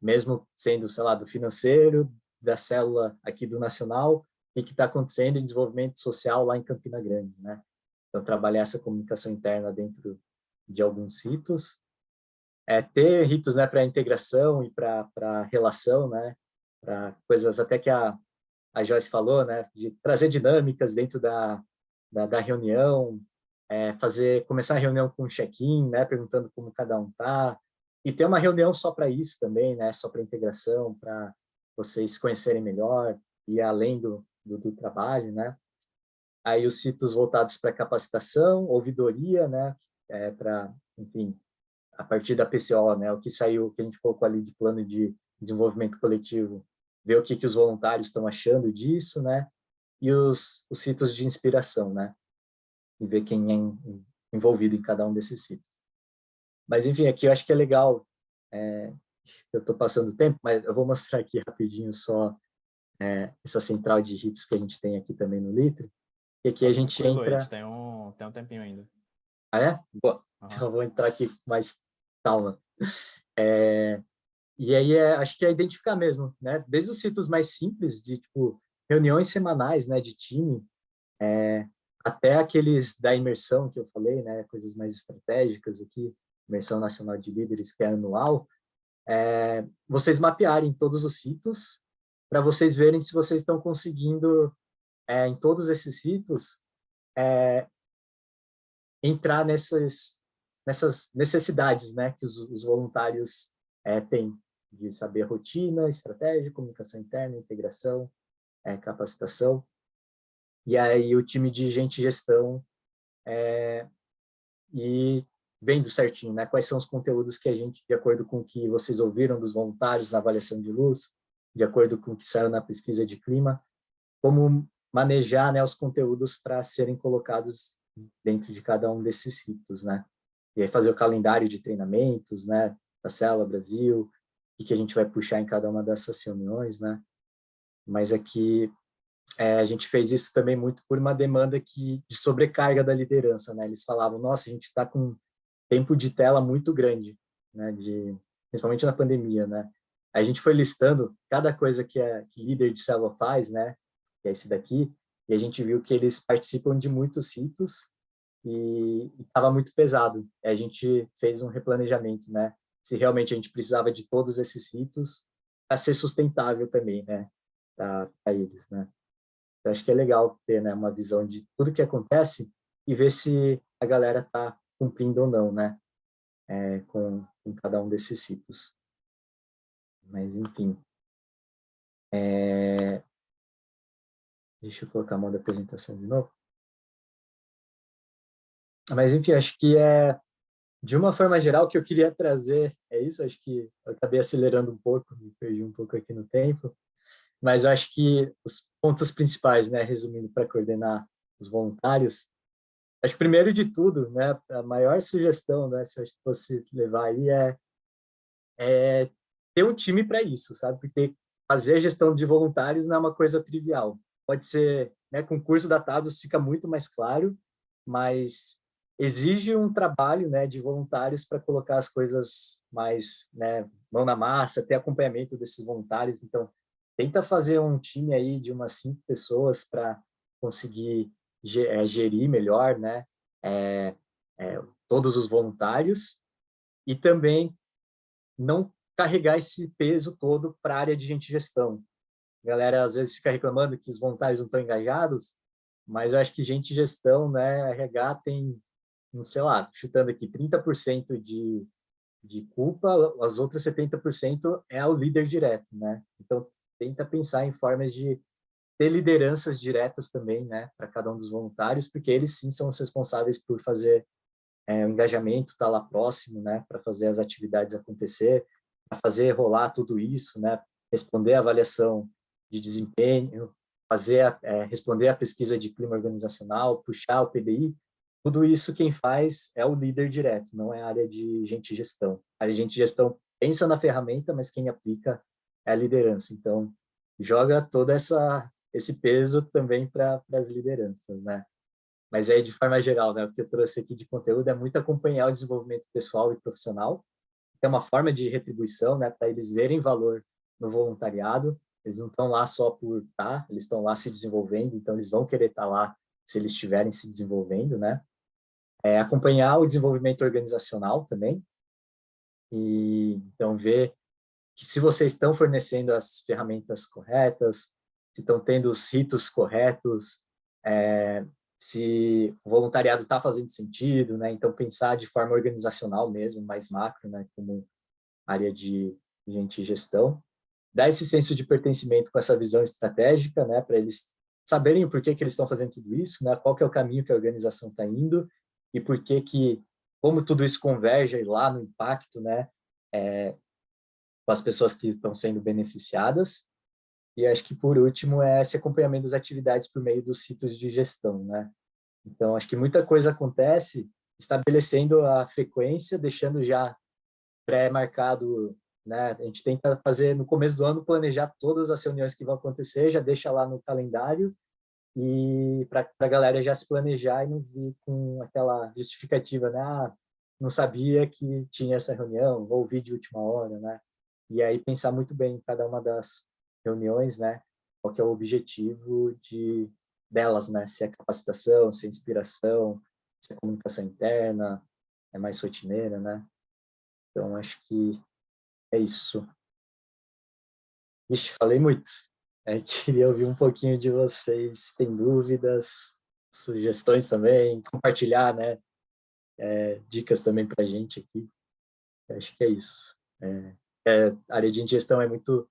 mesmo sendo, sei lá, do financeiro, da célula aqui do nacional, o que está acontecendo em desenvolvimento social lá em Campina Grande, né? Então, trabalhar essa comunicação interna dentro de alguns ritos, ter ritos, né, para integração e para relação, né, para coisas até que a Joyce falou, né, de trazer dinâmicas dentro da reunião, começar a reunião com um check-in, né, perguntando como cada um tá, e ter uma reunião só para isso também, né, só para integração, para vocês se conhecerem melhor e além do trabalho, né. Aí os sítios voltados para capacitação, ouvidoria, né, para, enfim, a partir da PCO, né, o que saiu, o que a gente colocou ali de plano de desenvolvimento coletivo, ver o que os voluntários estão achando disso, né, e os sítios de inspiração, né, e ver quem é envolvido em cada um desses sítios. Mas, enfim, aqui eu acho que é legal, eu estou passando tempo, mas eu vou mostrar aqui rapidinho só essa central de hits que a gente tem aqui também no Litro, e aqui a gente entra... Tem um tempinho ainda. Ah, é? Boa. Uhum. Então eu vou entrar aqui com mais calma. E aí, acho que é identificar mesmo, né? Desde os sítios mais simples, de tipo, reuniões semanais, né, de time, até aqueles da imersão que eu falei, né, coisas mais estratégicas aqui, imersão nacional de líderes, que é anual, vocês mapearem todos os sítios para vocês verem se vocês estão conseguindo, em todos esses sítios, entrar nessas necessidades, né, que os voluntários têm, de saber rotina, estratégia, comunicação interna, integração, capacitação. E aí o time de gente gestão e vendo certinho, né, quais são os conteúdos que a gente, de acordo com o que vocês ouviram dos voluntários na avaliação de luz, de acordo com o que saiu na pesquisa de clima, como manejar, né, os conteúdos para serem colocados dentro de cada um desses ritos, né? E aí fazer o calendário de treinamentos, né, da Célula Brasil, o que a gente vai puxar em cada uma dessas reuniões, né? Mas aqui a gente fez isso também muito por uma demanda de sobrecarga da liderança, né? Eles falavam, nossa, a gente está com tempo de tela muito grande, né? Principalmente na pandemia, né? Aí a gente foi listando cada coisa que líder de célula faz, né? Que é esse daqui, e a gente viu que eles participam de muitos ritos e estava muito pesado. A gente fez um replanejamento, né? Se realmente a gente precisava de todos esses ritos para ser sustentável também, né? Para eles, né? Eu acho que é legal ter, né, uma visão de tudo que acontece e ver se a galera está cumprindo ou não, né? Com cada um desses ritos. Mas, enfim. Deixa eu colocar a modo de apresentação de novo. Mas, enfim, acho que de uma forma geral, o que eu queria trazer é isso. Acho que eu acabei acelerando um pouco, me perdi um pouco aqui no tempo. Mas eu acho que os pontos principais, né, resumindo para coordenar os voluntários, acho que primeiro de tudo, né, a maior sugestão, né, se eu fosse levar aí é ter um time para isso, sabe? Porque fazer gestão de voluntários não é uma coisa trivial. Pode ser, né, com o curso da TADOS fica muito mais claro, mas exige um trabalho, né, de voluntários para colocar as coisas mais, né, mão na massa, ter acompanhamento desses voluntários. Então, tenta fazer um time aí de umas 5 pessoas para conseguir gerir melhor, né, todos os voluntários e também não carregar esse peso todo para a área de gente gestão. A galera às vezes fica reclamando que os voluntários não estão engajados, mas eu acho que gente gestão, né, RH tem, não sei lá, chutando aqui, 30% de culpa, as outras 70% é o líder direto, né? Então, tenta pensar em formas de ter lideranças diretas também, né, para cada um dos voluntários, porque eles sim são os responsáveis por fazer o engajamento, estar lá próximo, né, para fazer as atividades acontecer, para fazer rolar tudo isso, né, responder a avaliação de desempenho, responder a pesquisa de clima organizacional, puxar o PDI, tudo isso quem faz é o líder direto, não é a área de gente gestão. A área de gente gestão pensa na ferramenta, mas quem aplica é a liderança. Então, joga todo esse peso também para as lideranças, né? Mas aí, de forma geral, né, o que eu trouxe aqui de conteúdo é muito acompanhar o desenvolvimento pessoal e profissional, que é uma forma de retribuição, né, para eles verem valor no voluntariado. Eles não estão lá só por estar, eles estão lá se desenvolvendo, então eles vão querer estar lá se eles estiverem se desenvolvendo, né? Acompanhar o desenvolvimento organizacional também, e então ver que se vocês estão fornecendo as ferramentas corretas, se estão tendo os ritos corretos, se o voluntariado está fazendo sentido, né? Então, pensar de forma organizacional mesmo, mais macro, né? Como área de gente e gestão. Dar esse senso de pertencimento com essa visão estratégica, né? Para eles saberem o porquê que eles estão fazendo tudo isso, né? Qual que é o caminho que a organização está indo e por que, como tudo isso converge lá no impacto, né? Com as pessoas que estão sendo beneficiadas. E acho que, por último, é esse acompanhamento das atividades por meio dos ciclos de gestão, né? Então, acho que muita coisa acontece estabelecendo a frequência, deixando já pré-marcado, né? A gente tenta fazer, no começo do ano, planejar todas as reuniões que vão acontecer, já deixa lá no calendário, e para a galera já se planejar e não vir com aquela justificativa, né? Ah, não sabia que tinha essa reunião, vou ouvir de última hora, né? E aí pensar muito bem em cada uma das reuniões, né? Qual que é o objetivo delas, né? Se é capacitação, se é inspiração, se é comunicação interna, é mais rotineira, né? Então, acho que é isso. Ixi, falei muito. Queria ouvir um pouquinho de vocês, se tem dúvidas, sugestões também, compartilhar, né? Dicas também para a gente aqui. Acho que é isso. A área de gestão é muito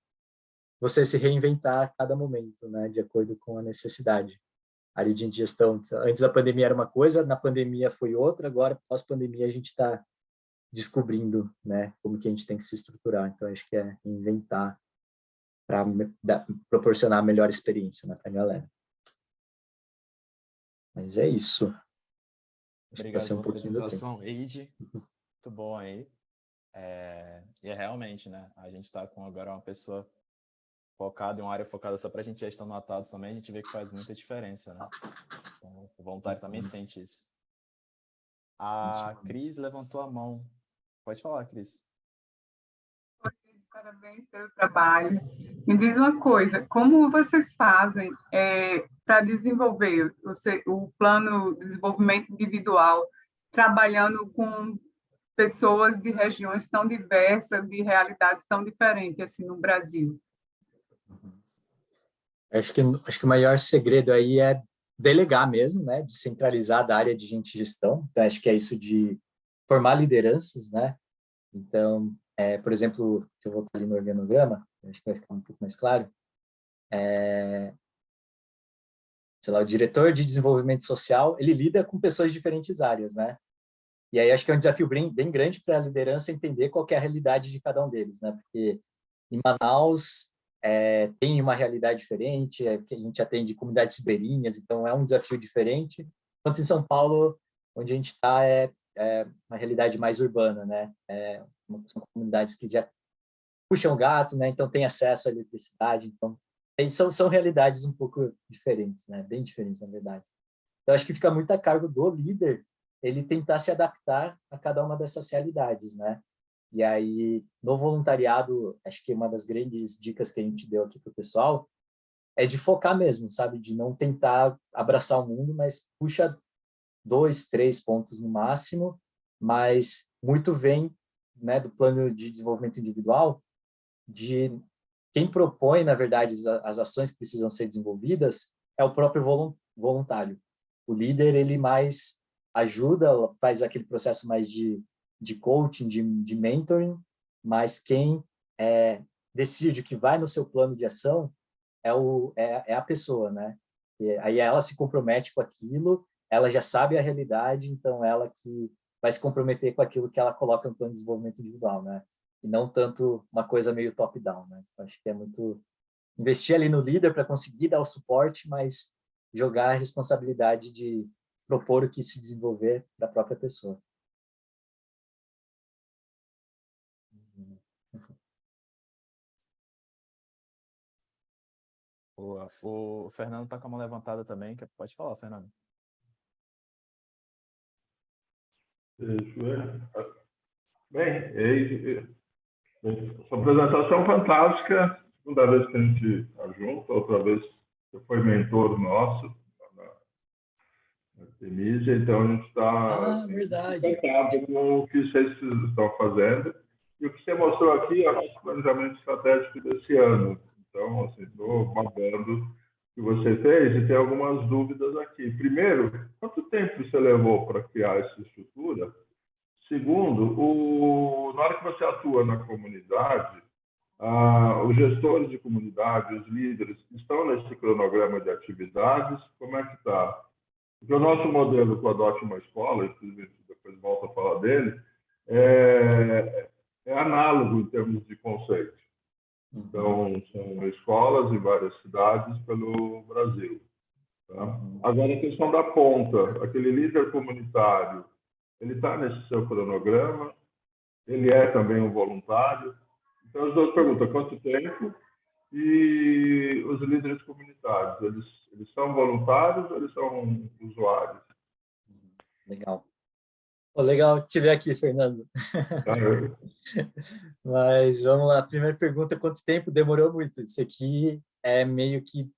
você se reinventar a cada momento, né? De acordo com a necessidade. A área de gestão, antes da pandemia era uma coisa, na pandemia foi outra, agora, pós-pandemia, a gente está descobrindo, né? Como que a gente tem que se estruturar. Então, acho que é inventar para proporcionar a melhor experiência, né, para a galera. Mas é isso. Obrigado pela apresentação, Eide. Muito bom aí. E é realmente, né? A gente está com agora uma pessoa focada em uma área focada só para a gente gestão notados também, a gente vê que faz muita diferença, né? Então, o voluntário também sente isso. A Cris levantou a mão. Pode falar, Cris. Parabéns pelo trabalho. Me diz uma coisa, como vocês fazem para desenvolver o plano de desenvolvimento individual, trabalhando com pessoas de regiões tão diversas, de realidades tão diferentes assim no Brasil? Acho que o maior segredo aí é delegar mesmo, né? Descentralizar da área de gente e gestão. Então, acho que é isso de formar lideranças, né? Então, por exemplo, se eu voltar ali no organograma, acho que vai ficar um pouco mais claro. Sei lá, o diretor de desenvolvimento social, ele lida com pessoas de diferentes áreas, né? E aí acho que é um desafio bem grande para a liderança entender qual que é a realidade de cada um deles, né? Porque em Manaus tem uma realidade diferente, que a gente atende comunidades ribeirinhas, então é um desafio diferente. Enquanto em São Paulo, onde a gente está, é uma realidade mais urbana, né? São comunidades que já puxam gato, né? Então tem acesso à eletricidade, então são realidades um pouco diferentes, né? Bem diferentes, na verdade. Então acho que fica muito a cargo do líder ele tentar se adaptar a cada uma dessas realidades, né? E aí, no voluntariado, acho que uma das grandes dicas que a gente deu aqui para o pessoal é de focar mesmo, sabe? De não tentar abraçar o mundo, mas puxa 2, 3 pontos no máximo, mas muito vem, né, do plano de desenvolvimento individual, de quem propõe, na verdade, as ações que precisam ser desenvolvidas é o próprio voluntário. O líder, ele mais ajuda, faz aquele processo mais de coaching, de mentoring, mas quem decide o que vai no seu plano de ação é a pessoa, né? E aí ela se compromete com aquilo, ela já sabe a realidade, então ela que vai se comprometer com aquilo que ela coloca no plano de desenvolvimento individual, né? E não tanto uma coisa meio top-down, né? Acho que é muito investir ali no líder para conseguir dar o suporte, mas jogar a responsabilidade de propor o que se desenvolver da própria pessoa. Boa. O Fernando está com a mão levantada também. Pode falar, Fernando. Bem, essa apresentação fantástica. Segunda vez que a gente está junto, outra vez você foi mentor nosso na Temísia, então a gente está encantado com o que vocês estão fazendo. E o que você mostrou aqui é o nosso planejamento estratégico desse ano. Então, assim, estou babando que você fez e tem algumas dúvidas aqui. Primeiro, quanto tempo você levou para criar essa estrutura? Segundo, na hora que você atua na comunidade, os gestores de comunidade, os líderes, estão nesse cronograma de atividades? Como é que está? Porque o nosso modelo com a Adote uma Escola, inclusive depois volto a falar dele, é análogo em termos de conceito. Então, são escolas em várias cidades pelo Brasil. Tá? Agora, a questão da ponta, aquele líder comunitário, ele está nesse seu cronograma, ele é também um voluntário. Então, as duas perguntas, quanto tempo? E os líderes comunitários, eles são voluntários ou eles são usuários? Legal. Oh, legal te ver aqui, Fernando. Mas vamos lá, primeira pergunta, quanto tempo? Demorou muito. Isso aqui é meio que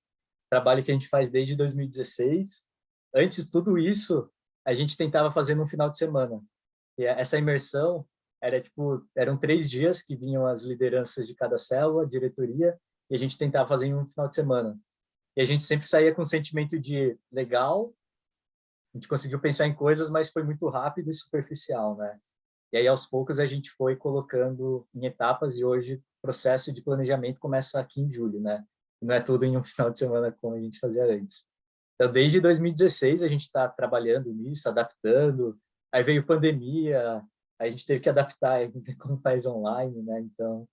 trabalho que a gente faz desde 2016. Antes de tudo isso, a gente tentava fazer no final de semana. E essa imersão eram 3 dias que vinham as lideranças de cada célula, diretoria, e a gente tentava fazer em um final de semana. E a gente sempre saía com um sentimento de legal, a gente conseguiu pensar em coisas, mas foi muito rápido e superficial, né? E aí, aos poucos, a gente foi colocando em etapas e hoje o processo de planejamento começa aqui em julho, né? Não é tudo em um final de semana como a gente fazia antes. Então, desde 2016, a gente está trabalhando nisso, adaptando. Aí veio pandemia, aí a gente teve que adaptar como faz online, né? Então,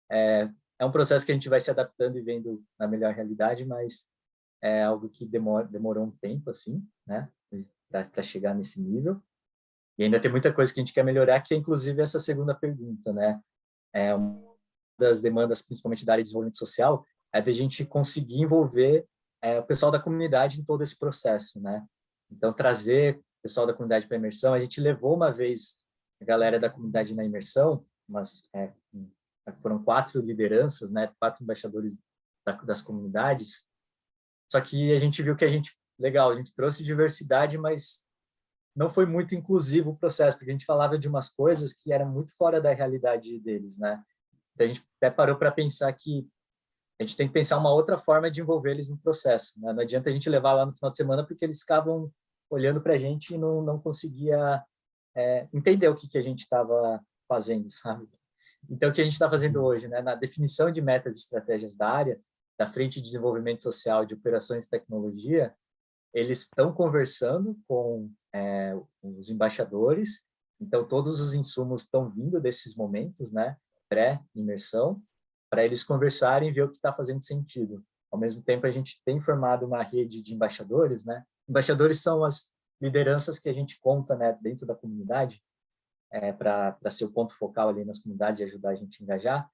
é um processo que a gente vai se adaptando e vendo na melhor realidade, mas é algo que demorou um tempo, assim, né? Para chegar nesse nível. E ainda tem muita coisa que a gente quer melhorar, que é inclusive essa segunda pergunta, né? Uma das demandas, principalmente da área de desenvolvimento social, é da gente conseguir envolver o pessoal da comunidade em todo esse processo, né? Então, trazer o pessoal da comunidade para a imersão. A gente levou uma vez a galera da comunidade na imersão, foram 4 lideranças, né? 4 embaixadores das comunidades. Só que a gente viu que legal, a gente trouxe diversidade, mas não foi muito inclusivo o processo, porque a gente falava de umas coisas que eram muito fora da realidade deles, né? Então, a gente até parou para pensar que a gente tem que pensar uma outra forma de envolver eles no processo, né? Não adianta a gente levar lá no final de semana, porque eles ficavam olhando para a gente e não conseguia entender o que a gente estava fazendo, sabe? Então, o que a gente está fazendo hoje, né? Na definição de metas e estratégias da área, da Frente de Desenvolvimento Social de Operações e Tecnologia, eles estão conversando com os embaixadores, então todos os insumos estão vindo desses momentos, né, pré-imersão, para eles conversarem e ver o que está fazendo sentido. Ao mesmo tempo, a gente tem formado uma rede de embaixadores, né? Embaixadores são as lideranças que a gente conta, né, dentro da comunidade, para ser o ponto focal ali nas comunidades e ajudar a gente a engajar.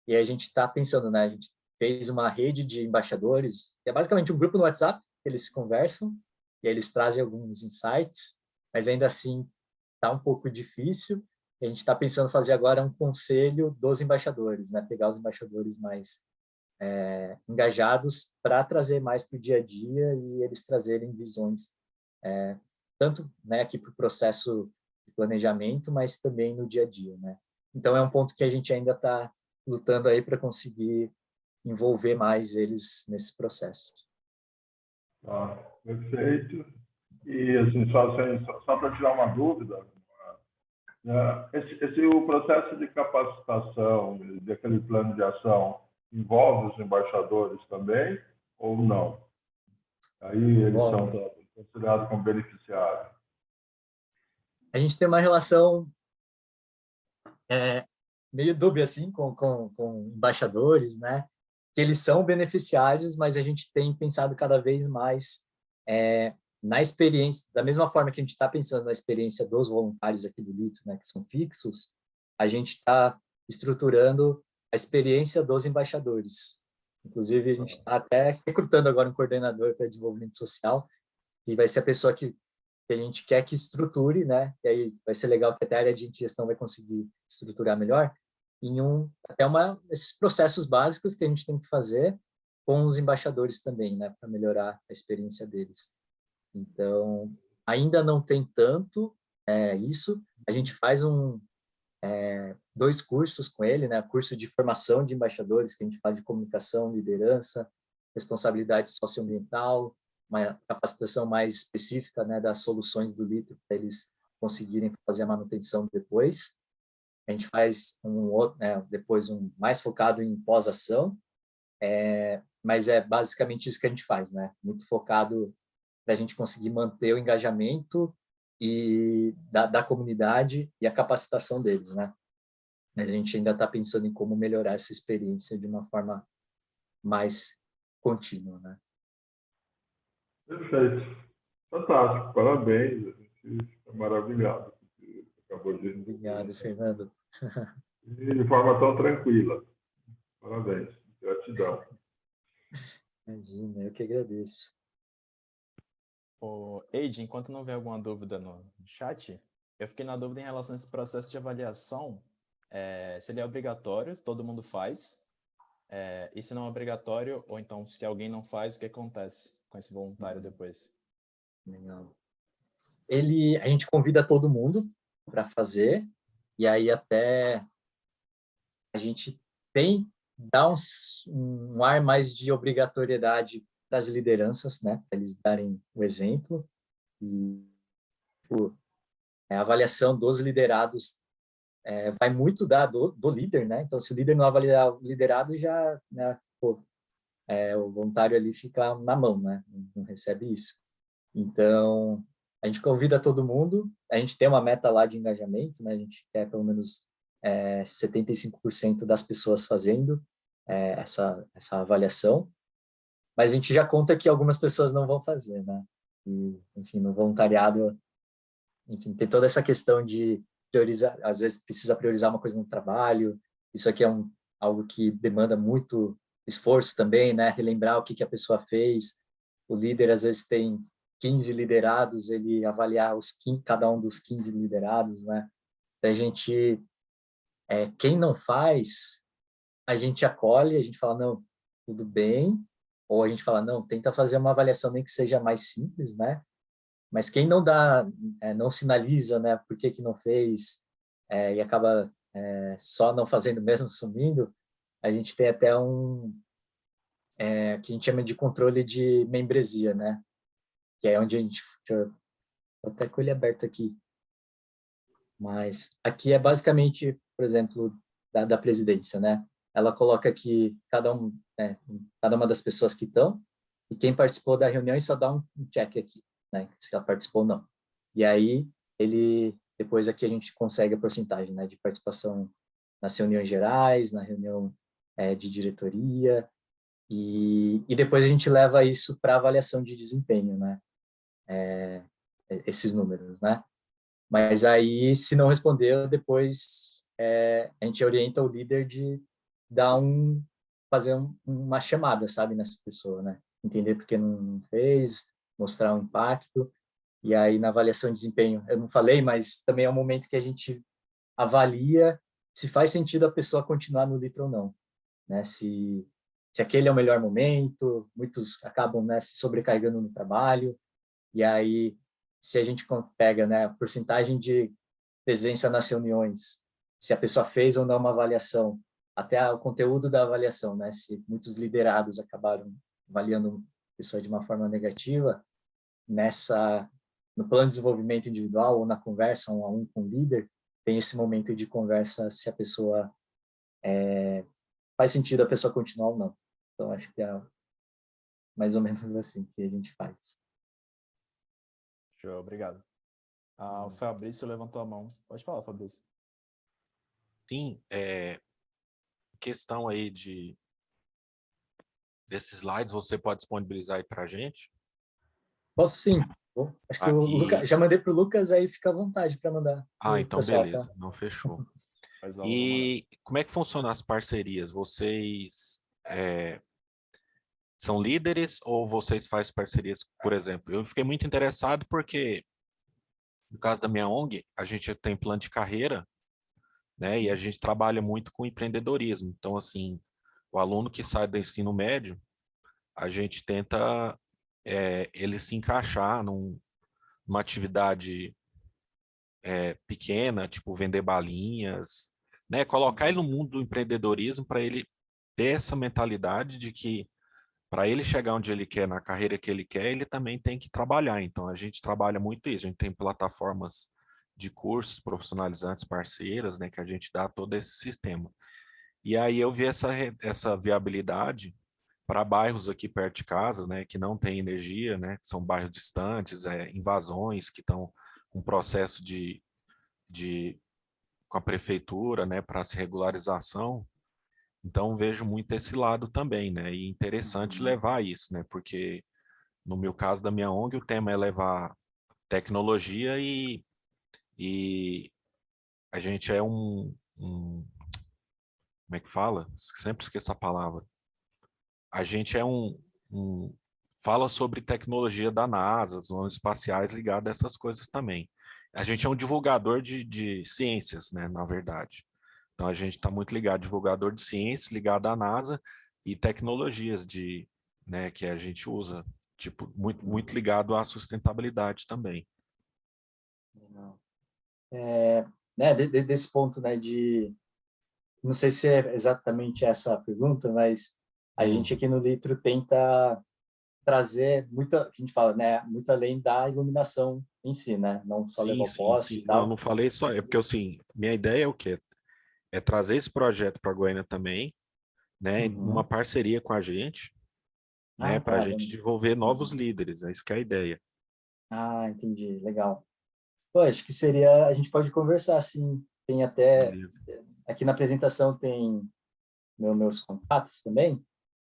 E a gente está pensando, né, a gente fez uma rede de embaixadores, que é basicamente um grupo no WhatsApp, eles se conversam e aí eles trazem alguns insights, mas ainda assim está um pouco difícil. A gente está pensando em fazer agora um conselho dos embaixadores, né? Pegar os embaixadores mais engajados para trazer mais para o dia a dia e eles trazerem visões, tanto, né, aqui para o processo de planejamento, mas também no dia a dia, né? Então é um ponto que a gente ainda está lutando aí para conseguir envolver mais eles nesse processo. Tá, perfeito. E, assim, só para tirar uma dúvida, o processo de capacitação, daquele plano de ação, envolve os embaixadores também ou não? Aí eles são considerados como beneficiários. A gente tem uma relação meio dúbia, assim, com embaixadores, né? Que eles são beneficiários, mas a gente tem pensado cada vez mais na experiência, da mesma forma que a gente está pensando na experiência dos voluntários aqui do Litro, né, que são fixos, a gente está estruturando a experiência dos embaixadores. Inclusive, a gente está até recrutando agora um coordenador para desenvolvimento social, que vai ser a pessoa que a gente quer que estruture, né? E aí vai ser legal que até a área de gestão vai conseguir estruturar melhor esses processos básicos que a gente tem que fazer com os embaixadores também, né, para melhorar a experiência deles. Então, ainda não tem tanto isso. A gente faz 2 cursos com ele, né, curso de formação de embaixadores, que a gente faz de comunicação, liderança, responsabilidade socioambiental, uma capacitação mais específica, né, das soluções do litro para eles conseguirem fazer a manutenção depois. A gente faz um outro, né, depois um mais focado em pós-ação, mas é basicamente isso que a gente faz, né? Muito focado para a gente conseguir manter o engajamento e da comunidade e a capacitação deles, né? Mas a gente ainda está pensando em como melhorar essa experiência de uma forma mais contínua, né? Perfeito. Fantástico. Parabéns. A gente fica maravilhado. Acabou de... Obrigado, Fernando. E de forma tão tranquila. Parabéns. Gratidão. Imagina, eu que agradeço. Eide, enquanto não vem alguma dúvida no chat, eu fiquei na dúvida em relação a esse processo de avaliação, se ele é obrigatório, todo mundo faz, e se não é obrigatório, ou então se alguém não faz, o que acontece com esse voluntário depois? Legal. A gente convida todo mundo para fazer, e aí até a gente dá um ar mais de obrigatoriedade para as lideranças, né? Para eles darem o exemplo. E a avaliação dos liderados vai muito do líder, né? Então, se o líder não avaliar o liderado, já, né, o voluntário ali fica na mão, né? Não recebe isso. Então, a gente convida todo mundo, a gente tem uma meta lá de engajamento, né? A gente quer pelo menos 75% das pessoas fazendo essa avaliação, mas a gente já conta que algumas pessoas não vão fazer, né? E, enfim, no voluntariado, enfim, tem toda essa questão de priorizar, às vezes precisa priorizar uma coisa no trabalho, isso aqui é algo que demanda muito esforço também, né? Relembrar o que a pessoa fez, o líder às vezes tem 15 liderados, ele avaliar cada um dos 15 liderados, né? Então, a gente, quem não faz, a gente acolhe, a gente fala, não, tudo bem, ou a gente fala, não, tenta fazer uma avaliação nem que seja mais simples, né? Mas quem não não sinaliza, né, por que não fez, e acaba só não fazendo mesmo, sumindo, a gente tem até que a gente chama de controle de membresia, né? Que é onde a gente... Vou até com ele aberto aqui. Mas aqui é basicamente, por exemplo, da presidência, né? Ela coloca que cada uma das pessoas que estão, e quem participou da reunião, e só dá um check aqui, né? Se ela participou ou não. E aí, depois aqui a gente consegue a porcentagem, né? De participação nas reuniões gerais, na reunião de diretoria, e depois a gente leva isso para avaliação de desempenho, né? Esses números, né? Mas aí, se não respondeu, depois a gente orienta o líder de fazer uma chamada, sabe, nessa pessoa, né? Entender por que não fez, mostrar o impacto. E aí, na avaliação de desempenho, eu não falei, mas também é um momento que a gente avalia se faz sentido a pessoa continuar no litro ou não, né? Se aquele é o melhor momento, muitos acabam, né, se sobrecarregando no trabalho, e aí, se a gente pega, né, a porcentagem de presença nas reuniões, se a pessoa fez ou não uma avaliação, até o conteúdo da avaliação, né, se muitos liderados acabaram avaliando a pessoa de uma forma negativa, no plano de desenvolvimento individual ou na conversa 1-a-1 com o líder, tem esse momento de conversa se a pessoa faz sentido a pessoa continuar ou não. Então, acho que é mais ou menos assim que a gente faz. Show, obrigado. O Fabrício levantou a mão. Pode falar, Fabrício. Sim, questão aí desses slides, você pode disponibilizar aí para a gente? Posso sim. Acho que o Lucas, já mandei para o Lucas, aí fica à vontade para mandar. Então pessoal, beleza, tá? Não fechou. E como é que funcionam as parcerias? Vocês são líderes ou vocês fazem parcerias, por exemplo? Eu fiquei muito interessado porque, no caso da minha ONG, a gente tem plano de carreira, né? E a gente trabalha muito com empreendedorismo. Então, assim, o aluno que sai do ensino médio, a gente tenta ele se encaixar numa atividade pequena, tipo vender balinhas, né? Colocar ele no mundo do empreendedorismo para ele ter essa mentalidade de que para ele chegar onde ele quer, na carreira que ele quer, ele também tem que trabalhar. Então, a gente trabalha muito isso. A gente tem plataformas de cursos profissionalizantes parceiras, né, que a gente dá todo esse sistema. E aí eu vi essa viabilidade para bairros aqui perto de casa, né, que não tem energia, né, que são bairros distantes, invasões, que estão com processo com a prefeitura, né, para essa regularização. Então vejo muito esse lado também, né, e interessante levar isso, né, porque no meu caso da minha ONG o tema é levar tecnologia e a gente é como é que fala? Sempre esqueço a palavra. A gente é fala sobre tecnologia da NASA, zonas espaciais ligadas a essas coisas também. A gente é um divulgador de ciências, né, na verdade. Então a gente está muito ligado, divulgador de ciências, ligado à NASA e tecnologias né, que a gente usa, tipo, muito ligado à sustentabilidade também. Né, desse ponto, né, não sei se é exatamente essa a pergunta, mas a gente aqui no Litro tenta trazer muita, que a gente fala, né, muito além da iluminação em si, né, não só levar o poste e tal. Não falei só, é porque assim, minha ideia é o quê? É trazer esse projeto para Goiânia também, né, numa parceria com a gente, né, para a gente desenvolver novos líderes, é isso que é a ideia. Ah, entendi, legal. Pô, acho que seria, a gente pode conversar, sim, tem até, Beleza. aqui na apresentação tem meus contatos também,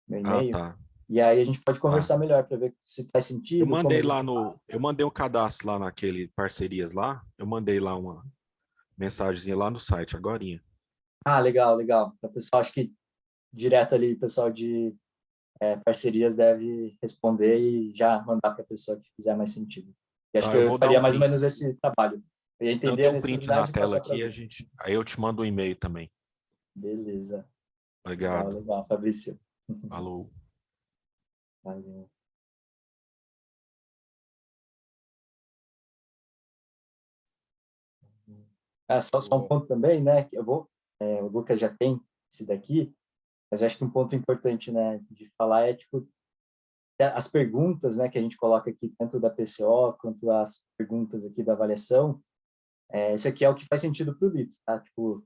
meu e-mail, Tá. e aí a gente pode conversar melhor para ver se faz sentido. Eu mandei um cadastro lá naquele parcerias lá, eu mandei lá uma mensagenzinha lá no site, agorinha. Ah, legal, legal. Então, pessoal, acho que direto ali, o pessoal de parcerias deve responder e já mandar para a pessoa que fizer mais sentido. E acho que Eu eu vou dar faria um mais ou print. menos esse trabalho. Eu ia Eu entender dei a um print na necessidade e tela passar para aqui, alguém. aí eu te mando um e-mail também. Beleza. Obrigado. Legal, Fabrício. Falou. Valeu. Só um ponto também, né? Que o Lucas já tem esse daqui, mas acho que um ponto importante, né, de falar é, tipo, as perguntas, né, que a gente coloca aqui, tanto da PCO quanto as perguntas aqui da avaliação, isso aqui é o que faz sentido para o Litro, tá? Tipo,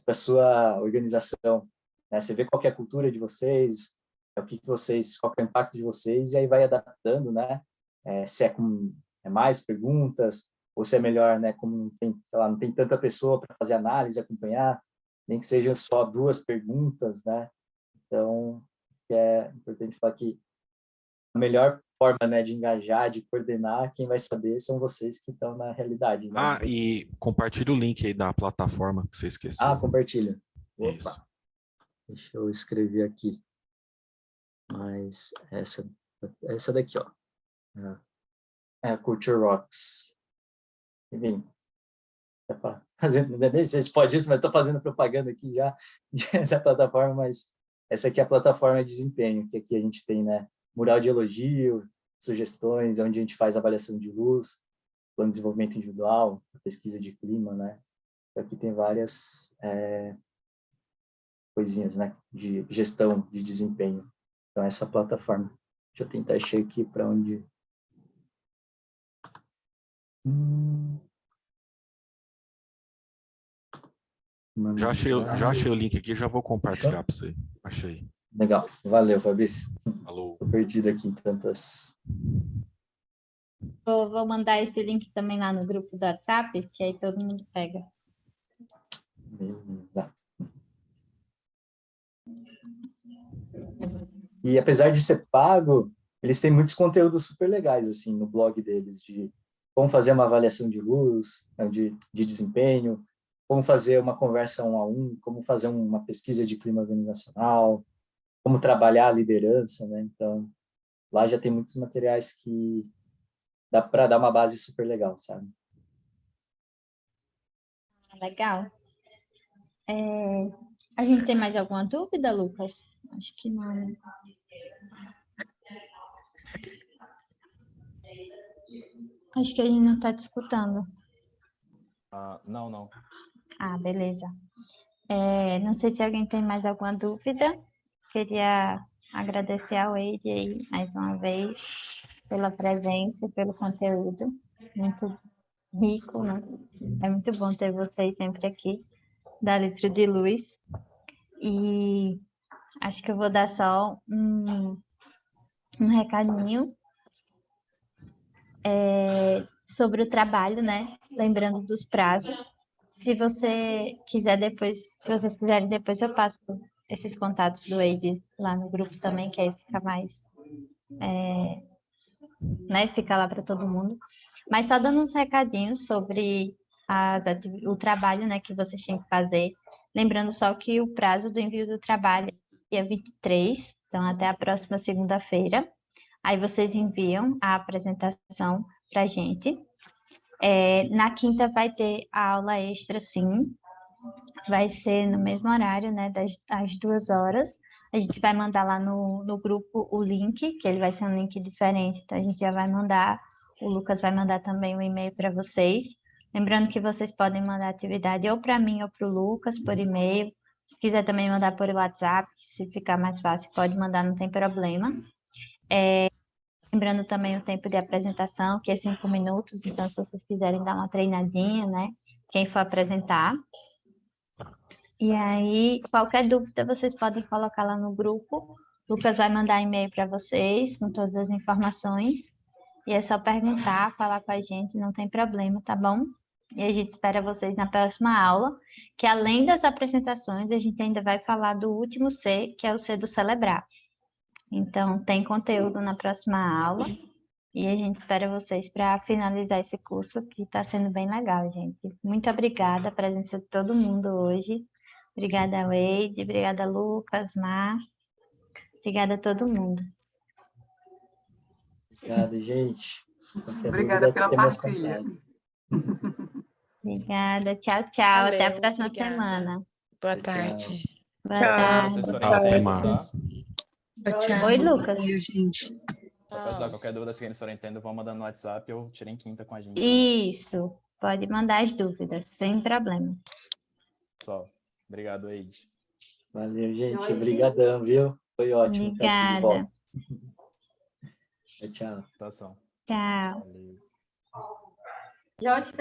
para a sua organização, né? Você vê qual que é a cultura de vocês, qual que é o impacto de vocês, e aí vai adaptando, né? Se mais perguntas, ou se é melhor, né? Como não tem, sei lá, não tem tanta pessoa para fazer análise, acompanhar, nem que sejam só 2 perguntas, né? Então, é importante falar que a melhor forma, né, de engajar, de coordenar, quem vai saber são vocês que estão na realidade, né? E compartilha o link aí da plataforma que você esqueceu. Compartilha. Opa. Isso. Deixa eu escrever aqui. Mas essa daqui, ó. É a Culture Rocks. Enfim. Nem sei se pode isso, mas estou fazendo propaganda aqui já da plataforma, mas essa aqui é a plataforma de desempenho, que aqui a gente tem, né, mural de elogio, sugestões, onde a gente faz avaliação de luz, plano de desenvolvimento individual, pesquisa de clima, né? Aqui tem várias coisinhas, né, de gestão de desempenho. Então, essa plataforma. Deixa eu tentar achar aqui para onde... Já achei o link aqui, já vou compartilhar para você. Achei. Legal. Valeu, Fabrício. Falou. Estou perdido aqui em tantas... Vou mandar esse link também lá no grupo do WhatsApp, que aí todo mundo pega. Beleza. E apesar de ser pago, eles têm muitos conteúdos super legais assim no blog deles, de como fazer uma avaliação de luz, de desempenho, como fazer uma conversa 1 a 1, como fazer uma pesquisa de clima organizacional, como trabalhar a liderança, né? Então, lá já tem muitos materiais que dá para dar uma base super legal, sabe? Legal. A gente tem mais alguma dúvida, Lucas? Acho que não. Acho que a gente não está te escutando. Não. Beleza. Não sei se alguém tem mais alguma dúvida. Queria agradecer ao Wade aí mais uma vez pela presença, pelo conteúdo muito rico, né? É muito bom ter vocês sempre aqui, da Litro de Luz. E acho que eu vou dar só um recadinho sobre o trabalho, né? Lembrando dos prazos. Se você quiser depois, se vocês quiserem depois, eu passo esses contatos do Wade lá no grupo também, que aí fica mais, né? Fica lá para todo mundo. Mas só dando uns recadinhos sobre o trabalho, né, que vocês têm que fazer. Lembrando só que o prazo do envio do trabalho é dia 23, então até a próxima segunda-feira. Aí vocês enviam a apresentação para a gente. Na quinta vai ter a aula extra, sim. Vai ser no mesmo horário, né, às 2 horas. A gente vai mandar lá no grupo o link, que ele vai ser um link diferente, então a gente já vai mandar. O Lucas vai mandar também um e-mail para vocês. Lembrando que vocês podem mandar atividade ou para mim ou para o Lucas por e-mail. Se quiser também mandar por WhatsApp, se ficar mais fácil, pode mandar, não tem problema. Lembrando também o tempo de apresentação, que é 5 minutos, então se vocês quiserem dar uma treinadinha, né? Quem for apresentar. E aí, qualquer dúvida, vocês podem colocar lá no grupo. O Lucas vai mandar e-mail para vocês com todas as informações. E é só perguntar, falar com a gente, não tem problema, tá bom? E a gente espera vocês na próxima aula, que além das apresentações, a gente ainda vai falar do último C, que é o C do celebrar. Então, tem conteúdo na próxima aula. E a gente espera vocês para finalizar esse curso, que está sendo bem legal, gente. Muito obrigada a presença de todo mundo hoje. Obrigada, Wade. Obrigada, Lucas, Mar. Obrigada a todo mundo. Obrigado, gente. Qualquer Obrigada dúvida, pela temos partilha. contato. Obrigada. Tchau, tchau. Valeu, Até a próxima obrigada. semana. Boa Tchau. tarde. Boa Tchau. tarde. Vocês forem Até tendo, mais. tá? Tchau. Oi, Lucas. Valeu, gente. Só para avisar, qualquer dúvida que eles forem tendo, vão mandando no WhatsApp ou tirem quinta com a gente. Isso. Pode mandar as dúvidas, sem problema. Só. Obrigado, Wade. Valeu, gente. Obrigadão, viu? Foi ótimo estar aqui de Obrigada. volta. Tchau. Tchau. Tchau. Valeu.